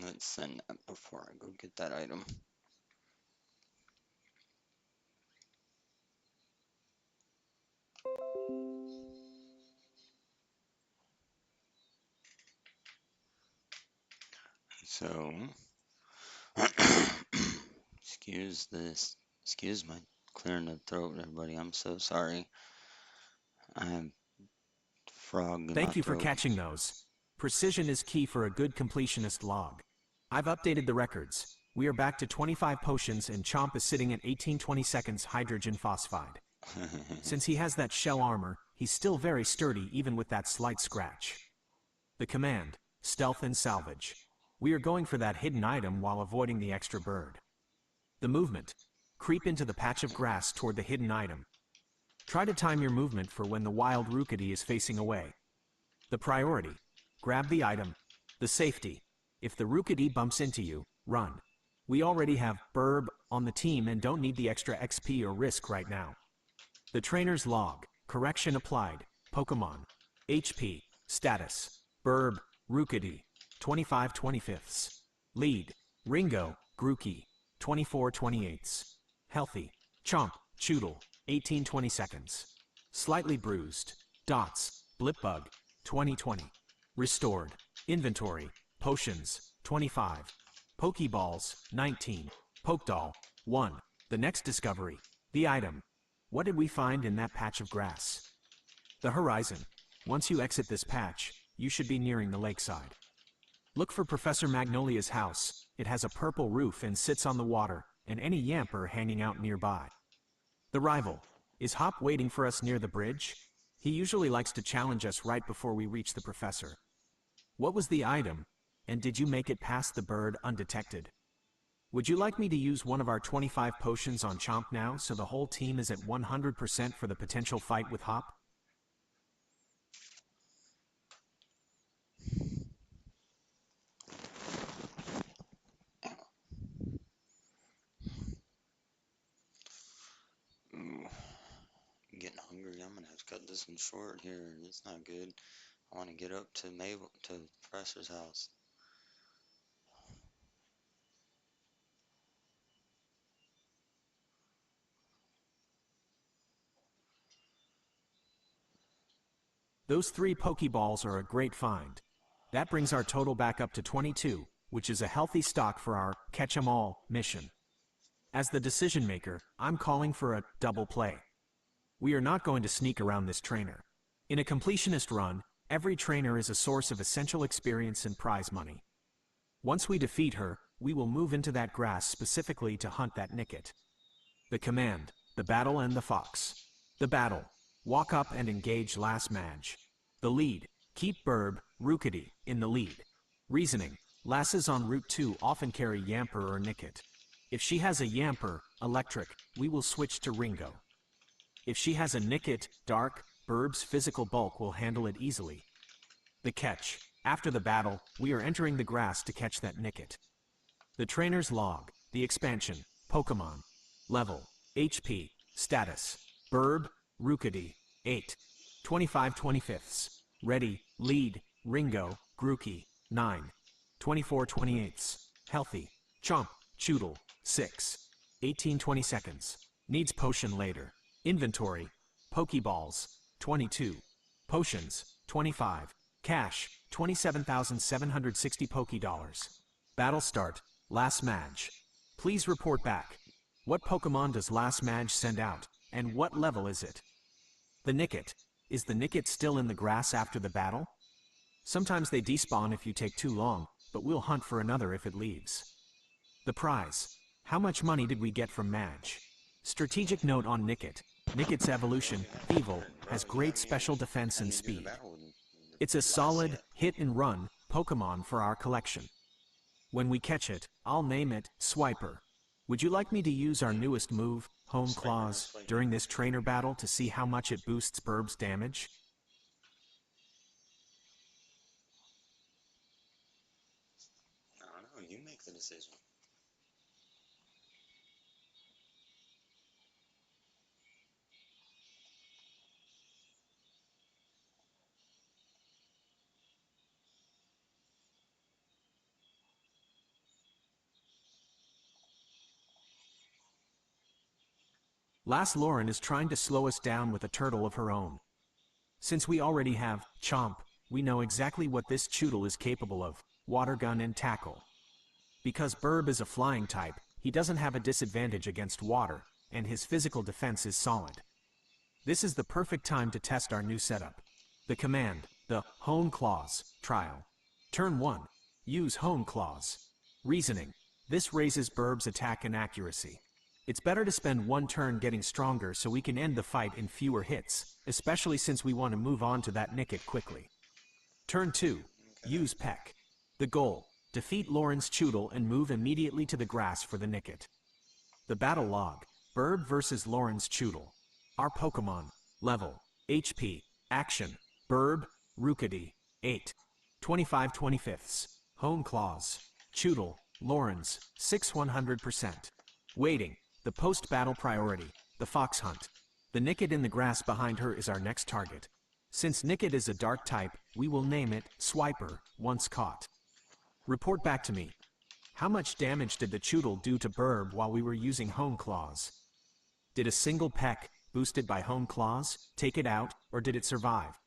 let's send that before I go get that item. So, excuse my clearing the throat, everybody. I'm so sorry. I have frog in my Thank you for throat. catching those. Precision is key for a good completionist log. I've updated the records. We are back to 25 potions and Chomp is sitting at 18/22 hydrogen phosphide. Since he has that shell armor, he's still very sturdy even with that slight scratch. The command, stealth and salvage. We are going for that hidden item while avoiding the extra bird. The movement, creep into the patch of grass toward the hidden item. Try to time your movement for when the wild Rookity is facing away. The priority. Grab the item. The safety. If the Rookity bumps into you, run. We already have Burb on the team and don't need the extra XP or risk right now. The trainer's log. Correction applied. Pokemon. HP. Status. Burb. Rookity. 25/25. Lead. Ringo. Grookey. 24/28. Healthy. Chomp. Choodle. 18/20 seconds. Slightly bruised. Dots. Blipbug. 20/20. Restored. Inventory. Potions. 25. Pokeballs. 19. Pokedoll. 1. The next discovery. The item. What did we find in that patch of grass? The horizon. Once you exit this patch, you should be nearing the lakeside. Look for Professor Magnolia's house. It has a purple roof and sits on the water, and any Yamper hanging out nearby. The rival. Is Hop waiting for us near the bridge? He usually likes to challenge us right before we reach the professor. What was the item, and did you make it past the bird undetected? Would you like me to use one of our 25 potions on Chomp now so the whole team is at 100% for the potential fight with Hop? Ooh, I'm getting hungry. I'm gonna have to cut this one short here. It's not good. I want to get up to the professor's house. Those 3 Pokeballs are a great find. That brings our total back up to 22, which is a healthy stock for our Catch 'em All mission. As the decision maker, I'm calling for a double play. We are not going to sneak around this trainer. In a completionist run, every trainer is a source of essential experience and prize money. Once we defeat her, we will move into that grass specifically to hunt that Nickit. The command, the battle and the fox. The battle. Walk up and engage last Madge. The lead. Keep Burb, Rookity, in the lead. Reasoning. Lasses on Route 2 often carry Yamper or Nickit. If she has a Yamper, Electric, we will switch to Ringo. If she has a Nickit, Dark, Burb's physical bulk will handle it easily. The catch. After the battle, we are entering the grass to catch that Nickit. The trainer's log. The expansion. Pokemon. Level. HP. Status. Burb. Rookity. 8. 25/25. Ready. Lead. Ringo. Grookey. 9. 24/28. Healthy. Chomp. Choodle. 6. 18/20 seconds. Needs potion later. Inventory. Pokeballs. 22. Potions. 25. Cash. 27,760 Pokédollars. Battle start. Last Madge. Please report back. What Pokemon does Last Madge send out, and what level is it? The Nickit. Is the Nickit still in the grass after the battle? Sometimes they despawn if you take too long, but we'll hunt for another if it leaves. The prize. How much money did we get from Madge? Strategic note on Nickit. Nickit's evolution, Evil, has great special defense and speed. It's a solid, hit-and-run Pokemon for our collection. When we catch it, I'll name it Swiper. Would you like me to use our newest move, Home Claws, during this trainer battle to see how much it boosts Burb's damage? I don't know. You make the decision. Last Lauren is trying to slow us down with a turtle of her own. Since we already have Chomp, we know exactly what this Choodle is capable of, Water Gun and Tackle. Because Burb is a flying type, he doesn't have a disadvantage against water, and his physical defense is solid. This is the perfect time to test our new setup. The command, the Hone Claws, trial. Turn 1. Use Hone Claws. Reasoning. This raises Burb's attack and accuracy. It's better to spend one turn getting stronger so we can end the fight in fewer hits, especially since we want to move on to that Nickit quickly. Turn 2. Use Peck. The goal. Defeat Lauren's Choodle and move immediately to the grass for the Nickit. The battle log. Burb versus Lauren's Choodle. Our Pokemon. Level. HP. Action. Burb. Rookity. 8. 25 25ths. Hone Claws. Choodle. Lawrence. 6 100%. Waiting. The post-battle priority. The Fox Hunt. The Nickit in the grass behind her is our next target. Since Nickit is a dark type, we will name it Swiper, once caught. Report back to me. How much damage did the Choodle do to Burb while we were using Hone Claws? Did a single peck, boosted by Hone Claws, take it out, or did it survive?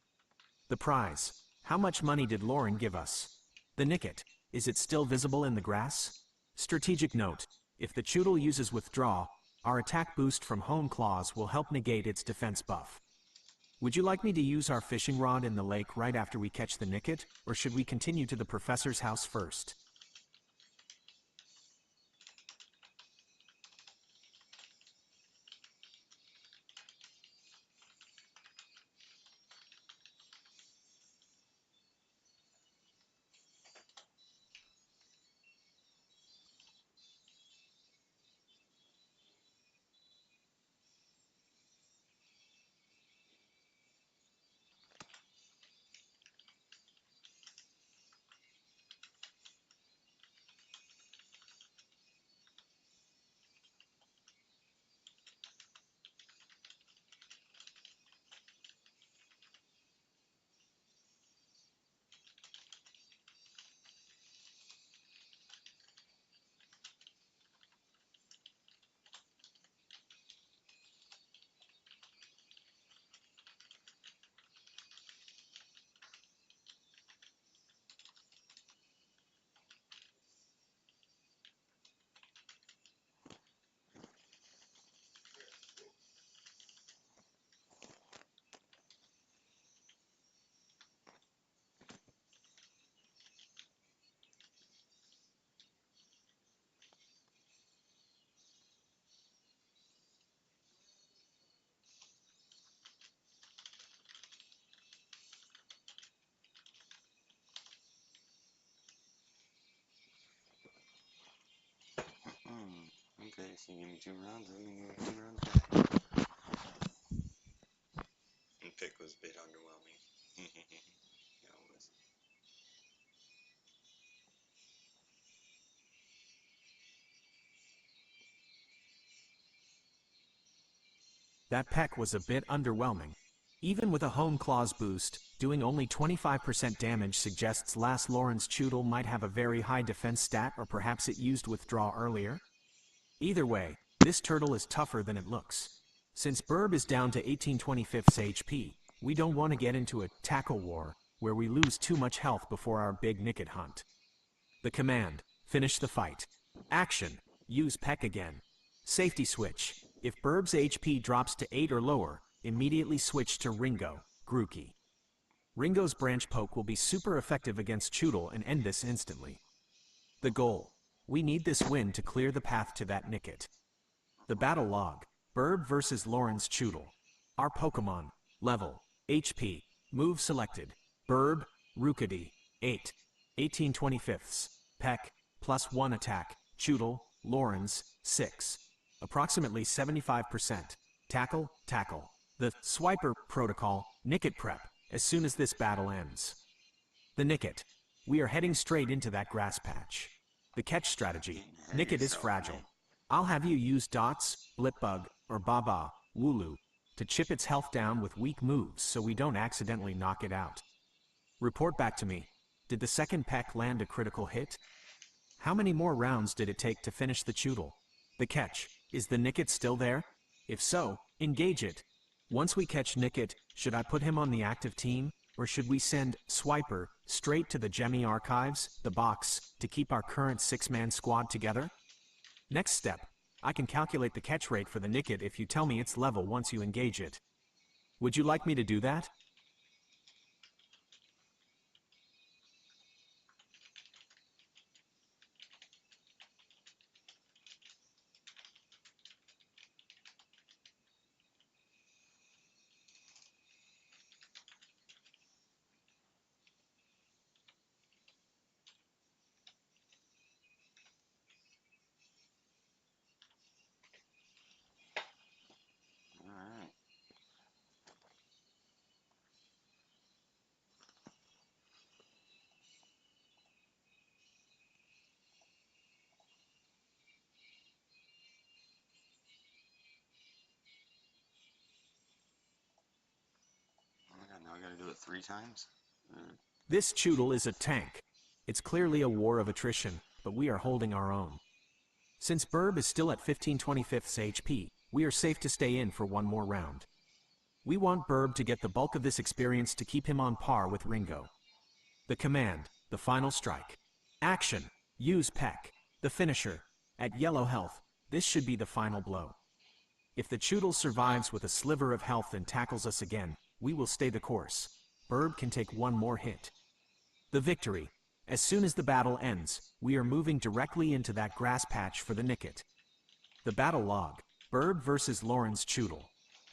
The prize. How much money did Lauren give us? The Nickit. Is it still visible in the grass? Strategic note. If the Choodle uses Withdraw, our attack boost from Hone Claws will help negate its defense buff. Would you like me to use our fishing rod in the lake right after we catch the Nickit, or should we continue to the professor's house first? Okay, so you give me 2 rounds, let me give you 2 rounds back. The pick was a bit underwhelming. Yeah, it was. That peck was a bit underwhelming. Even with a Hone Claws boost, doing only 25% damage suggests last Lauren's Choodle might have a very high defense stat, or perhaps it used Withdraw earlier. Either way, this turtle is tougher than it looks. Since Burb is down to 18/25 HP, we don't want to get into a tackle war where we lose too much health before our big Nickit hunt. The command. Finish the fight. Action. Use Peck again. Safety switch. If Burb's HP drops to 8 or lower, immediately switch to Ringo, Grookey. Ringo's branch poke will be super effective against Choodle and end this instantly. The goal. We need this win to clear the path to that Nickit. The battle log. Burb versus Lauren's Choodle. Our Pokemon. Level. HP. Move selected. Burb. Rookity. 8. 18/25ths. Peck. +1 attack. Choodle. Lauren's. 6. Approximately 75%. Tackle. Tackle. The Swiper Protocol. Nickit prep. As soon as this battle ends. The Nickit. We are heading straight into that grass patch. The catch strategy. Nickit is fragile. I'll have you use Dots, Blipbug, or Baba, Wooloo, to chip its health down with weak moves so we don't accidentally knock it out. Report back to me. Did the second peck land a critical hit? How many more rounds did it take to finish the Choodle? The catch. Is the Nickit still there? If so, engage it. Once we catch Nickit, should I put him on the active team, or should we send Swiper straight to the Gemi archives, the box, to keep our current 6-man squad together? Next step. I can calculate the catch rate for the Nickit if you tell me its level once you engage it. Would you like me to do that? Alright. 3 times? This Choodle is a tank. It's clearly a war of attrition, but we are holding our own. Since Burb is still at 15/25 HP, we are safe to stay in for one more round. We want Burb to get the bulk of this experience to keep him on par with Ringo. The command, the final strike. Action, use Peck. The finisher. At yellow health, this should be the final blow. If the Choodle survives with a sliver of health and tackles us again, we will stay the course. Burb can take one more hit. The victory. As soon as the battle ends, we are moving directly into that grass patch for the Nickit. The battle log. Burb versus Lauren's Choodle.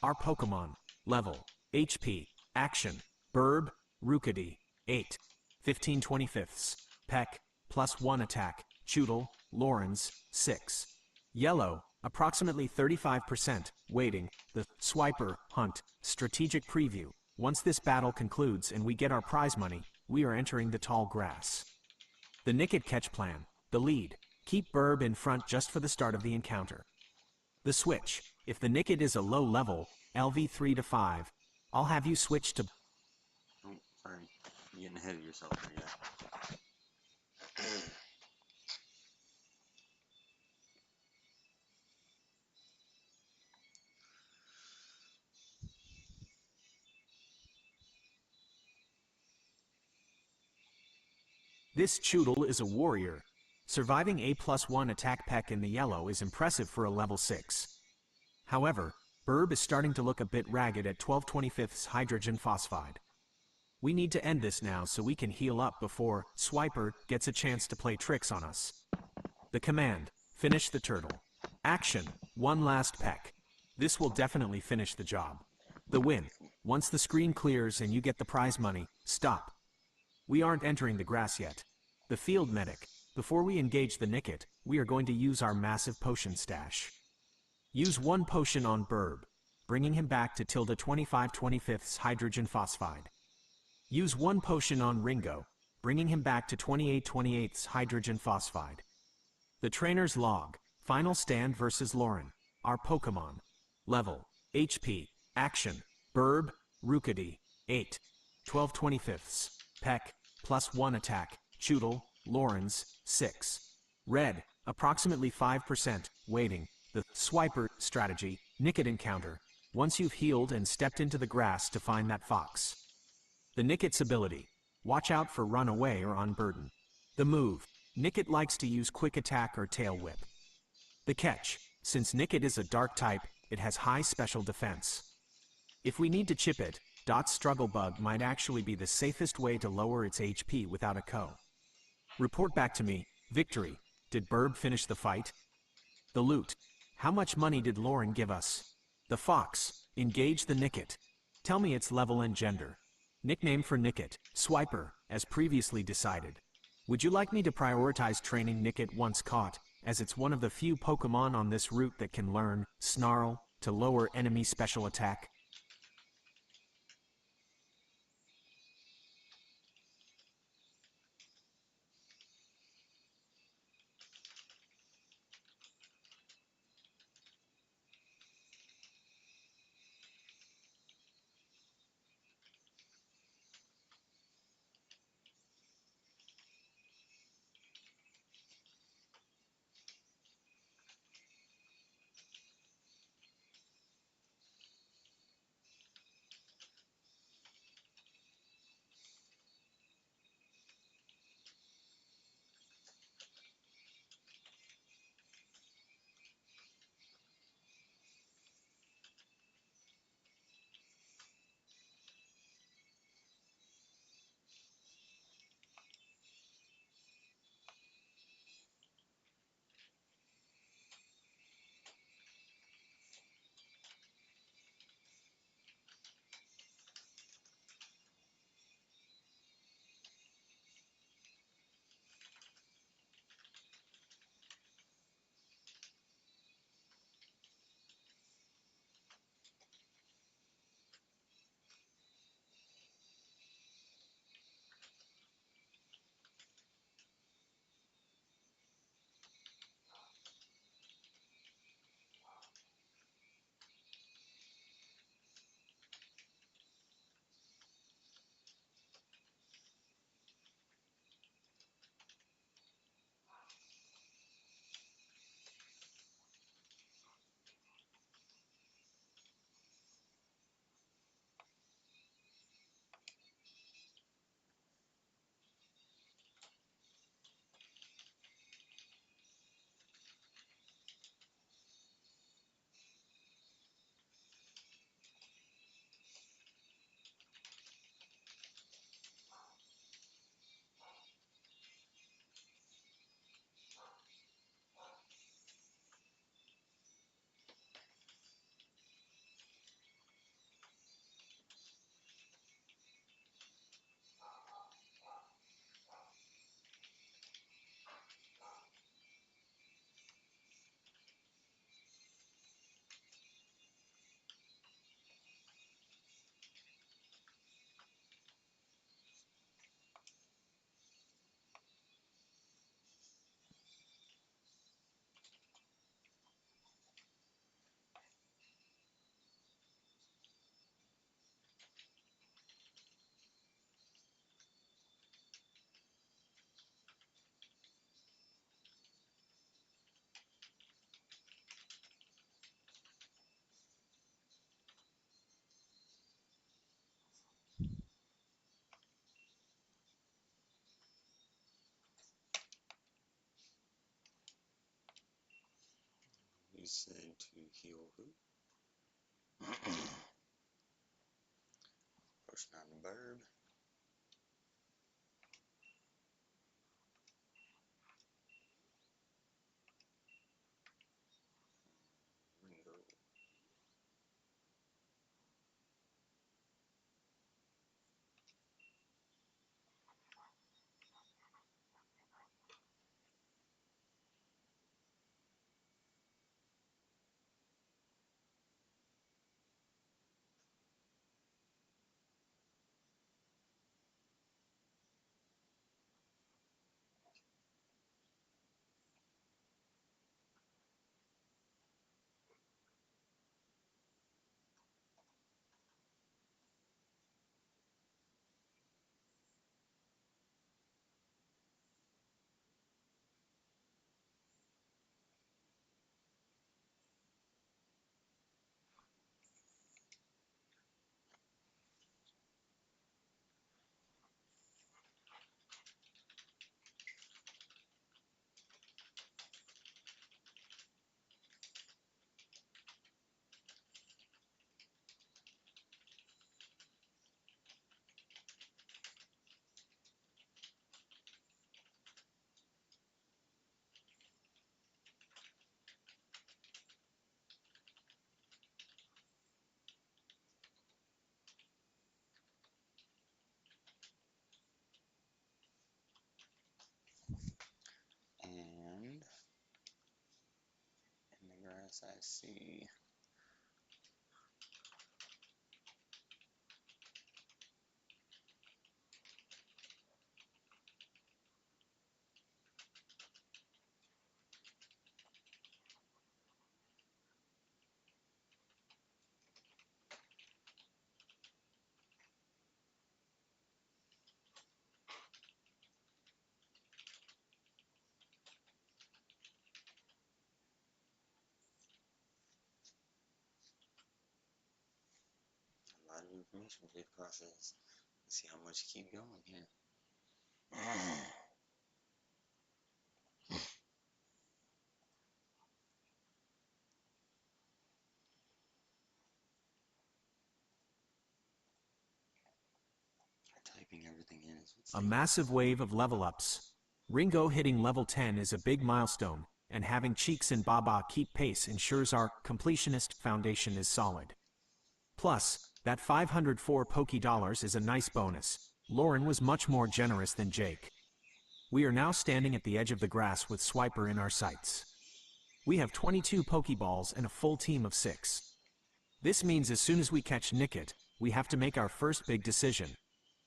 Our Pokemon. Level. HP. Action. Burb. Rookity. 8. 15/25. Peck. +1 attack. Choodle. Lauren's. 6. Yellow. Approximately 35%. Waiting. The Swiper Hunt. Strategic preview. Once this battle concludes and we get our prize money, we are entering the tall grass. The Nickit catch plan. The lead. Keep Burb in front just for the start of the encounter. The switch. If the Nickit is a low level, LV 3 to 5, I'll have you switch to... Oh, sorry. You're getting ahead of yourself there, yeah. This Choodle is a warrior. Surviving a +1 attack Peck in the yellow is impressive for a level 6. However, Burb is starting to look a bit ragged at 12/25 hydrogen phosphide. We need to end this now so we can heal up before Swiper gets a chance to play tricks on us. The command, finish the turtle. Action, one last peck. This will definitely finish the job. The win. Once the screen clears and you get the prize money, stop. We aren't entering the grass yet. The field medic. Before we engage the Nickit, we are going to use our massive potion stash. Use one potion on Burb, bringing him back to ~25/25 hydrogen phosphide. Use one potion on Ringo, bringing him back to 28/28 hydrogen phosphide. The trainer's log. Final stand versus Lauren. Our Pokemon. Level. HP. Action. Burb. Rookity. 8. 12/25. Peck. +1 attack. Choodle. Lauren's. 6. Red. Approximately 5%. Waiting. The Swiper strategy. Nickit encounter. Once you've healed and stepped into the grass to find that fox. The Nickit's ability. Watch out for run away or unburden. The move. Nickit likes to use quick attack or tail whip. The catch. Since Nickit is a dark type, it has high special defense. If we need to chip it, Dot's Struggle Bug might actually be the safest way to lower its HP without a KO. Report back to me. Victory. Did Burb finish the fight? The loot. How much money did Lauren give us? The fox. Engage the Nickit. Tell me its level and gender. Nickname for Nickit. Swiper, as previously decided. Would you like me to prioritize training Nickit once caught, as it's one of the few Pokemon on this route that can learn Snarl to lower enemy special attack? said to heal who? Push down the burb. Ringo. And in the grass I see a lot of information to process. Let's see how much you keep going here. Typing everything in is what's A massive wave of level ups. Ringo hitting level 10 is a big milestone, and having Cheeks and Baba keep pace ensures our completionist foundation is solid. Plus, that 504 Poké Dollars is a nice bonus. Lauren was much more generous than Jake. We are now standing at the edge of the grass with Swiper in our sights. We have 22 Pokeballs and a full team of 6. This means as soon as we catch Nickit, we have to make our first big decision.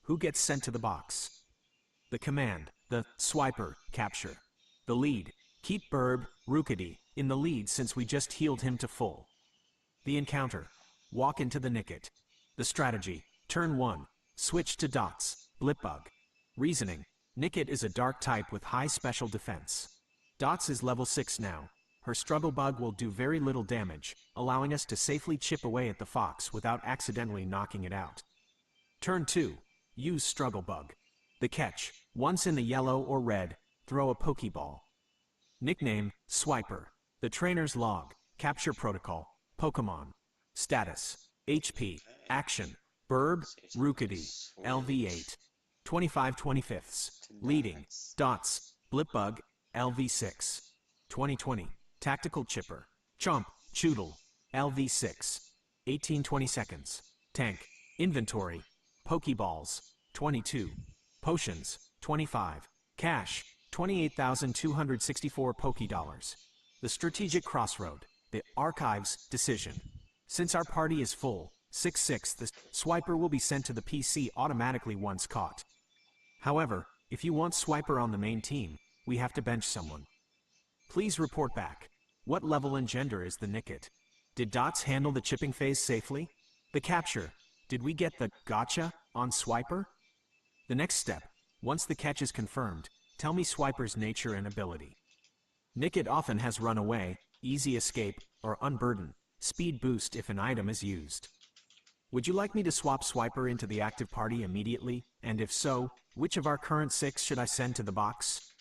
Who gets sent to the box? The command, the Swiper, capture. The lead, keep Burb, Rookity, in the lead since we just healed him to full. The encounter, walk into the Nickit. The strategy, turn 1, switch to Dots, Blipbug. Reasoning, Nickit is a dark type with high special defense. Dots is level 6 now. Her Struggle Bug will do very little damage, allowing us to safely chip away at the fox without accidentally knocking it out. Turn 2, use Struggle Bug. The catch, once in the yellow or red, throw a Pokeball. Nickname, Swiper. The trainer's log, capture protocol, Pokemon. Status, HP, action, Burb, Rookity, LV8. 25/25. Leading, Dots, Blipbug, LV6. 2020, Tactical Chipper, Chomp, Choodle, LV6. 18-20 seconds. Tank, Inventory, Pokeballs, 22. Potions, 25. Cash, 28,264 Pokédollars. The Strategic Crossroad, the Archives Decision. Since our party is full, 6/6, the Swiper will be sent to the PC automatically once caught. However, if you want Swiper on the main team, we have to bench someone. Please report back. What level and gender is the Nickit? Did Dots handle the chipping phase safely? The capture, did we get the gotcha on Swiper? The next step, once the catch is confirmed, tell me Swiper's nature and ability. Nickit often has run away, easy escape, or unburden, speed boost if an item is used. Would you like me to swap Swiper into the active party immediately, and if so, which of our current 6 should I send to the box?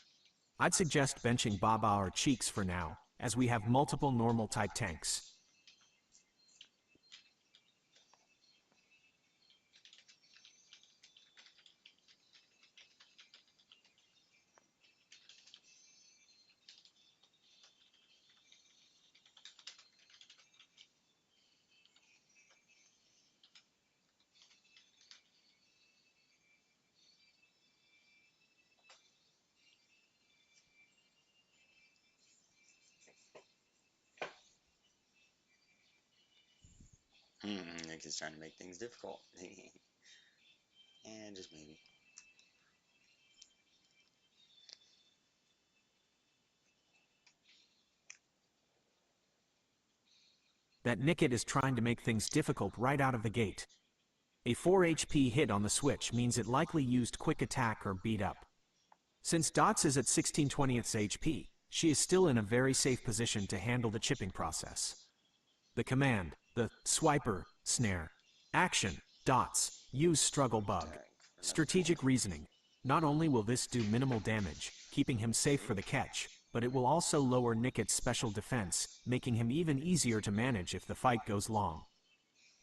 I'd suggest benching Baba or Cheeks for now, as we have multiple normal type tanks. Nick is trying to make things difficult. And just maybe. That Nickit is trying to make things difficult right out of the gate. A 4 HP hit on the switch means it likely used quick attack or beat up. Since Dots is at 16/20 HP, she is still in a very safe position to handle the chipping process. The command, the swiper, snare. Action, Dots, use struggle bug. Strategic reasoning. Not only will this do minimal damage, keeping him safe for the catch, but it will also lower Nickit's special defense, making him even easier to manage if the fight goes long.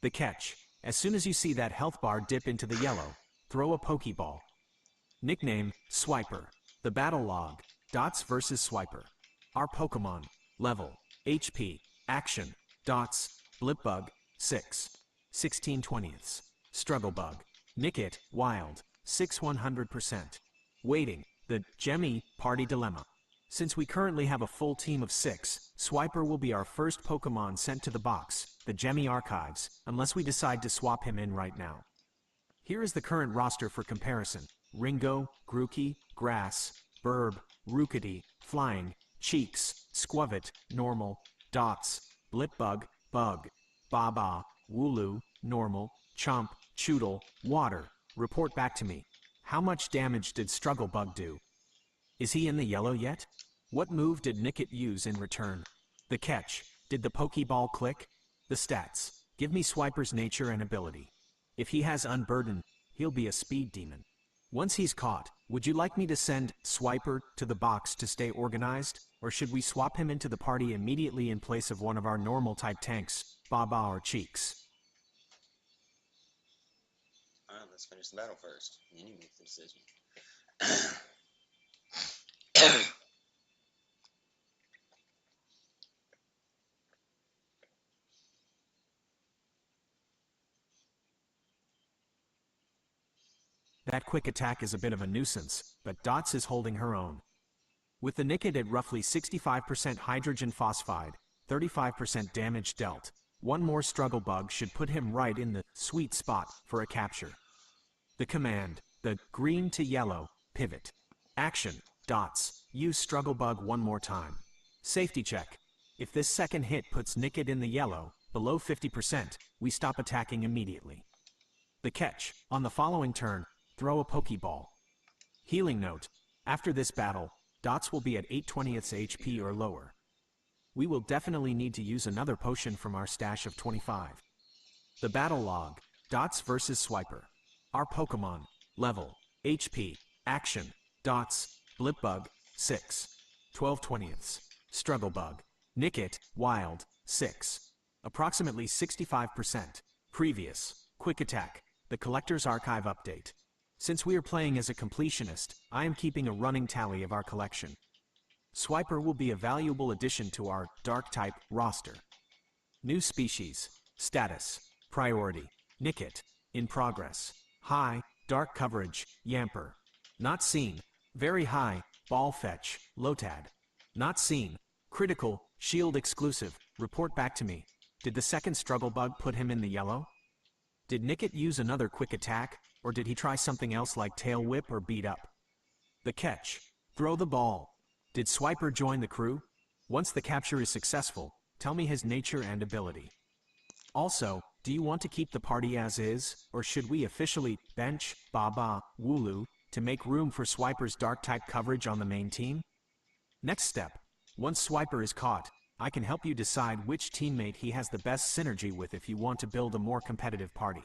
The catch. As soon as you see that health bar dip into the yellow, throw a Pokeball. Nickname, Swiper. The battle log, Dots vs Swiper. Our Pokemon, level, HP, action, Dots, Blipbug, 6. 16/20. Struggle Bug. Nickit, Wild, 6 100%. Waiting, the Gemi Party Dilemma. Since we currently have a full team of 6, Swiper will be our first Pokemon sent to the box, the Gemi Archives, unless we decide to swap him in right now. Here is the current roster for comparison. Ringo, Grookey, Grass, Burb, Rookity, Flying, Cheeks, Squavit, Normal, Dots, Blipbug, Bug, Baba, Wooloo, Normal, Chomp, Choodle, Water. Report back to me. How much damage did Struggle Bug do? Is he in the yellow yet? What move did Nickit use in return? The catch. Did the Pokeball click? The stats. Give me Swiper's nature and ability. If he has Unburden, he'll be a speed demon. Once he's caught, would you like me to send Swiper to the box to stay organized, or should we swap him into the party immediately in place of one of our normal type tanks, Baba or Cheeks? Alright, let's finish the battle first. Then you make the decision. That quick attack is a bit of a nuisance, but Dots is holding her own. With the Nickit at roughly 65% hydrogen phosphide, 35% damage dealt, one more struggle bug should put him right in the sweet spot for a capture. The command, the green to yellow, pivot. Action, Dots, use struggle bug one more time. Safety check. If this second hit puts Nickit in the yellow, below 50%, we stop attacking immediately. The catch, on the following turn, throw a Pokeball. Healing note. After this battle, Dots will be at 8/20 HP or lower. We will definitely need to use another potion from our stash of 25. The battle log. Dots vs Swiper. Our Pokemon. Level. HP. Action. Dots. Blipbug. 6. 12/20. Struggle Bug. Nickit. Wild. 6. Approximately 65%. Previous. Quick Attack. The Collector's Archive update. Since we are playing as a completionist, I am keeping a running tally of our collection. Swiper will be a valuable addition to our Dark-type roster. New species. Status. Priority. Nickit. In progress. High. Dark coverage. Yamper. Not seen. Very high. Ball fetch. Lotad. Not seen. Critical. Shield exclusive. Report back to me. Did the second struggle bug put him in the yellow? Did Nickit use another quick attack, or did he try something else like tail whip or beat up? The catch. Throw the ball. Did Swiper join the crew? Once the capture is successful, tell me his nature and ability. Also, do you want to keep the party as is, or should we officially bench Baba, Wooloo, to make room for Swiper's dark-type coverage on the main team? Next step. Once Swiper is caught, I can help you decide which teammate he has the best synergy with if you want to build a more competitive party.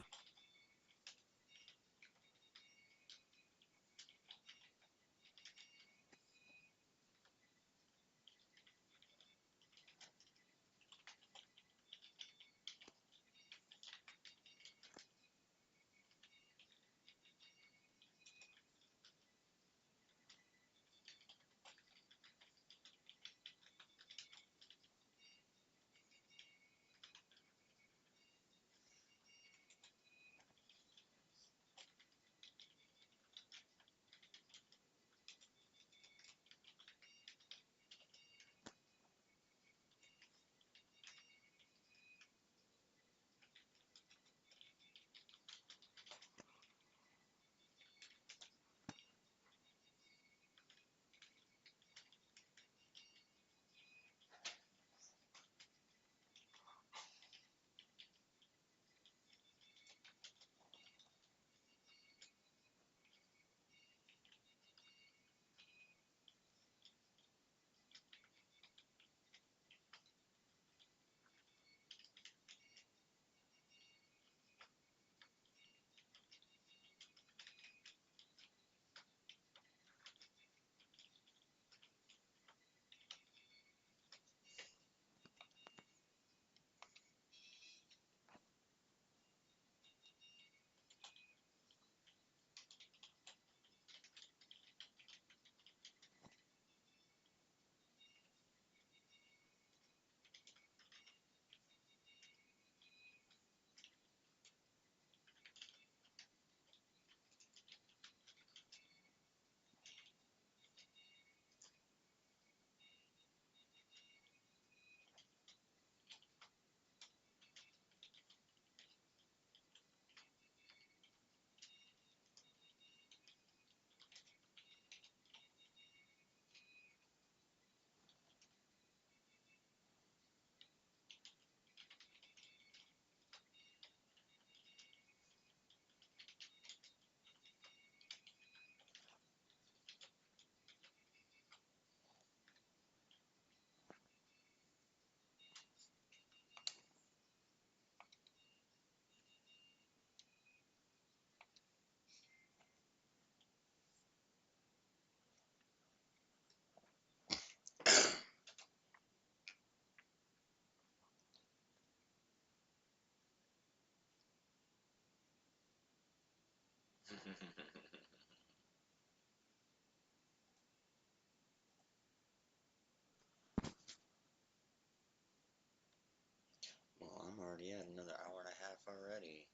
Well, I'm already at another hour and a half already.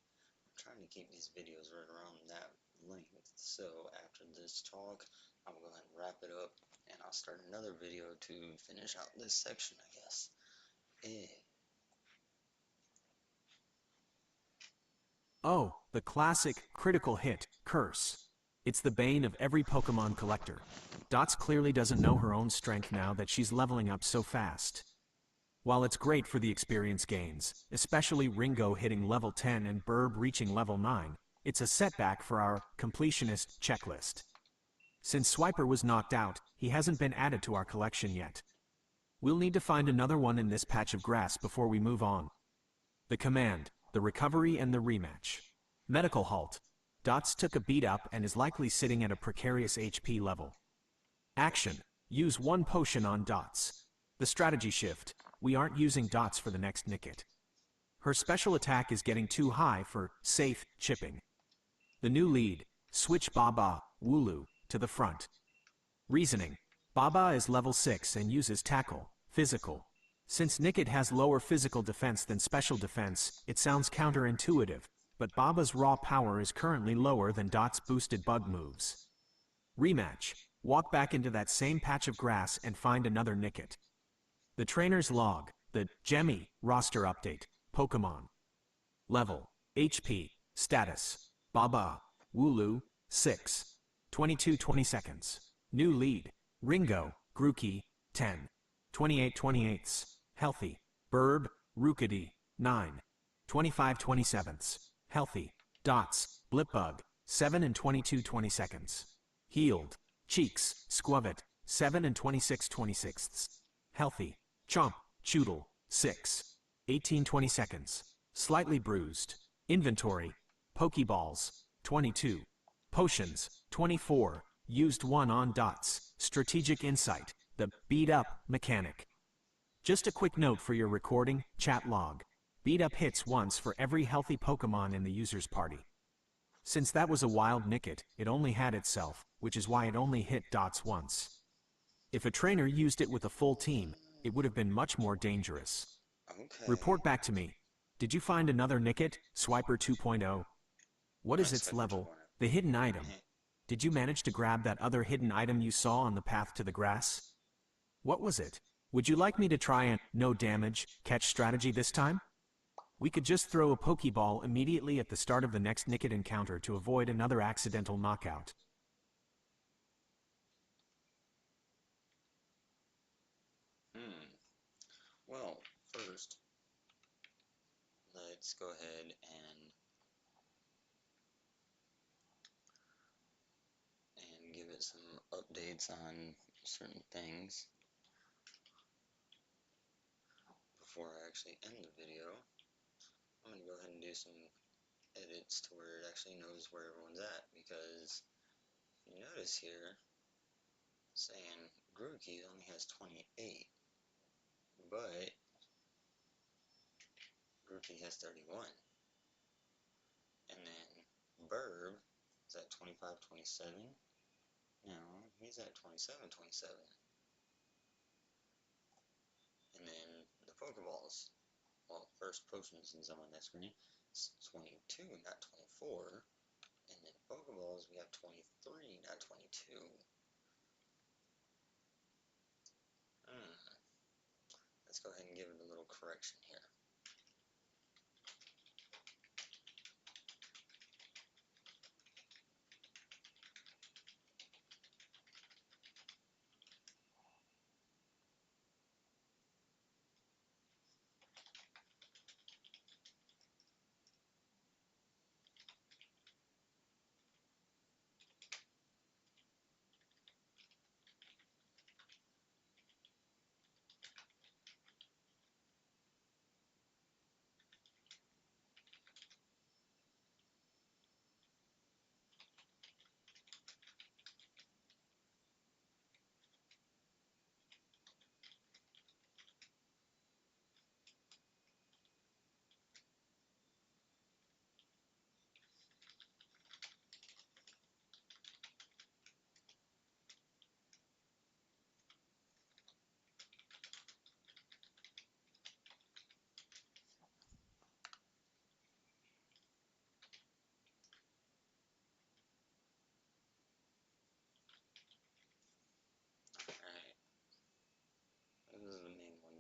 I'm trying to keep these videos right around that length. So after this talk, I'll go ahead and wrap it up and I'll start another video to finish out this section, I guess. Eh. Oh, the classic, critical hit, curse. It's the bane of every Pokemon collector. Dots clearly doesn't know her own strength now that she's leveling up so fast. While it's great for the experience gains, especially Ringo hitting level 10 and Burb reaching level 9, it's a setback for our completionist checklist. Since Swiper was knocked out, he hasn't been added to our collection yet. We'll need to find another one in this patch of grass before we move on. The command, the recovery and the rematch. Medical halt. Dots took a beat up and is likely sitting at a precarious HP level. Action. Use one potion on Dots. The strategy shift. We aren't using Dots for the next Nickit. Her special attack is getting too high for safe chipping. The new lead. Switch Baba, Wooloo, to the front. Reasoning. Baba is level 6 and uses tackle, physical. Since Nickit has lower physical defense than special defense, it sounds counterintuitive, but Baba's raw power is currently lower than Dot's boosted bug moves. Rematch. Walk back into that same patch of grass and find another Nickit. The trainer's log, the Gemi roster update, Pokemon. Level, HP, status, Baba, Wooloo, 6. 22-20 seconds. New lead, Ringo, Grookey, 10. 28-28. Healthy, Burb, Rookity, 9. 25-27. Healthy, Dots, Blipbug, 7 and 22-20 seconds. Healed, Cheeks, Squavit, 7 and 26-26. Healthy, Chomp, Choodle, 6. 18-20 seconds. Slightly bruised. Inventory. Pokeballs, 22. Potions, 24. Used 1 on Dots. Strategic insight. The beat up mechanic. Just a quick note for your recording, chat log. Beat up hits once for every healthy Pokemon in the user's party. Since that was a wild Nickit, it only had itself, which is why it only hit Dots once. If a trainer used it with a full team, it would have been much more dangerous. Okay. Report back to me. Did you find another Nickit, Swiper 2.0? What is its Swiper level? 2.0. The hidden item. Did you manage to grab that other hidden item you saw on the path to the grass? What was it? Would you like me to try a no damage catch strategy this time? We could just throw a Pokeball immediately at the start of the next Nickit encounter to avoid another accidental knockout. Well, first, let's go ahead and give it some updates on certain things before I actually end the video. I'm going to go ahead and do some edits to where it actually knows where everyone's at, because if you notice here, saying Grookey only has 28, but Grookey has 31. And then Burb is at 25-27. Now he's at 27-27. And then the Pokeballs. Well, first potions is on that screen. It's 22, not 24. And then Pokeballs, we have 23, not 22. Let's go ahead and give it a little correction here.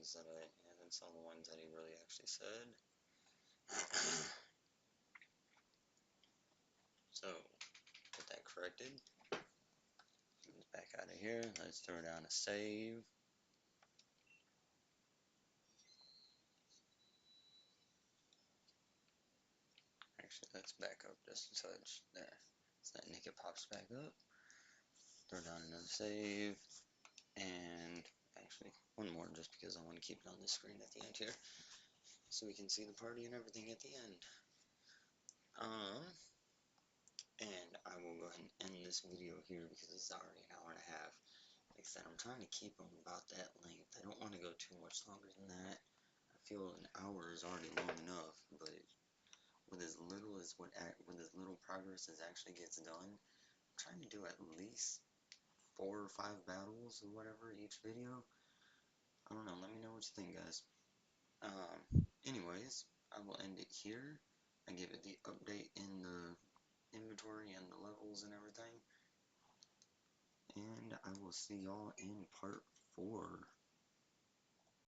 ones that yeah, that's all the ones that he really actually said. So, get that corrected. Back out of here. Let's throw down a save. Actually, let's back up just a touch. There. So that Nick pops back up. Throw down another save. And actually, one more just because I want to keep it on the screen at the end here. So we can see the party and everything at the end. And I will go ahead and end this video here because it's already an hour and a half. Like I said, I'm trying to keep them about that length. I don't want to go too much longer than that. I feel an hour is already long enough, but with as little progress as actually gets done, I'm trying to do at least 4 or 5 battles or whatever each video. I don't know. Let me know what you think, guys. Anyways, I will end it here. I give it the update in the inventory and the levels and everything. And I will see y'all in part 4.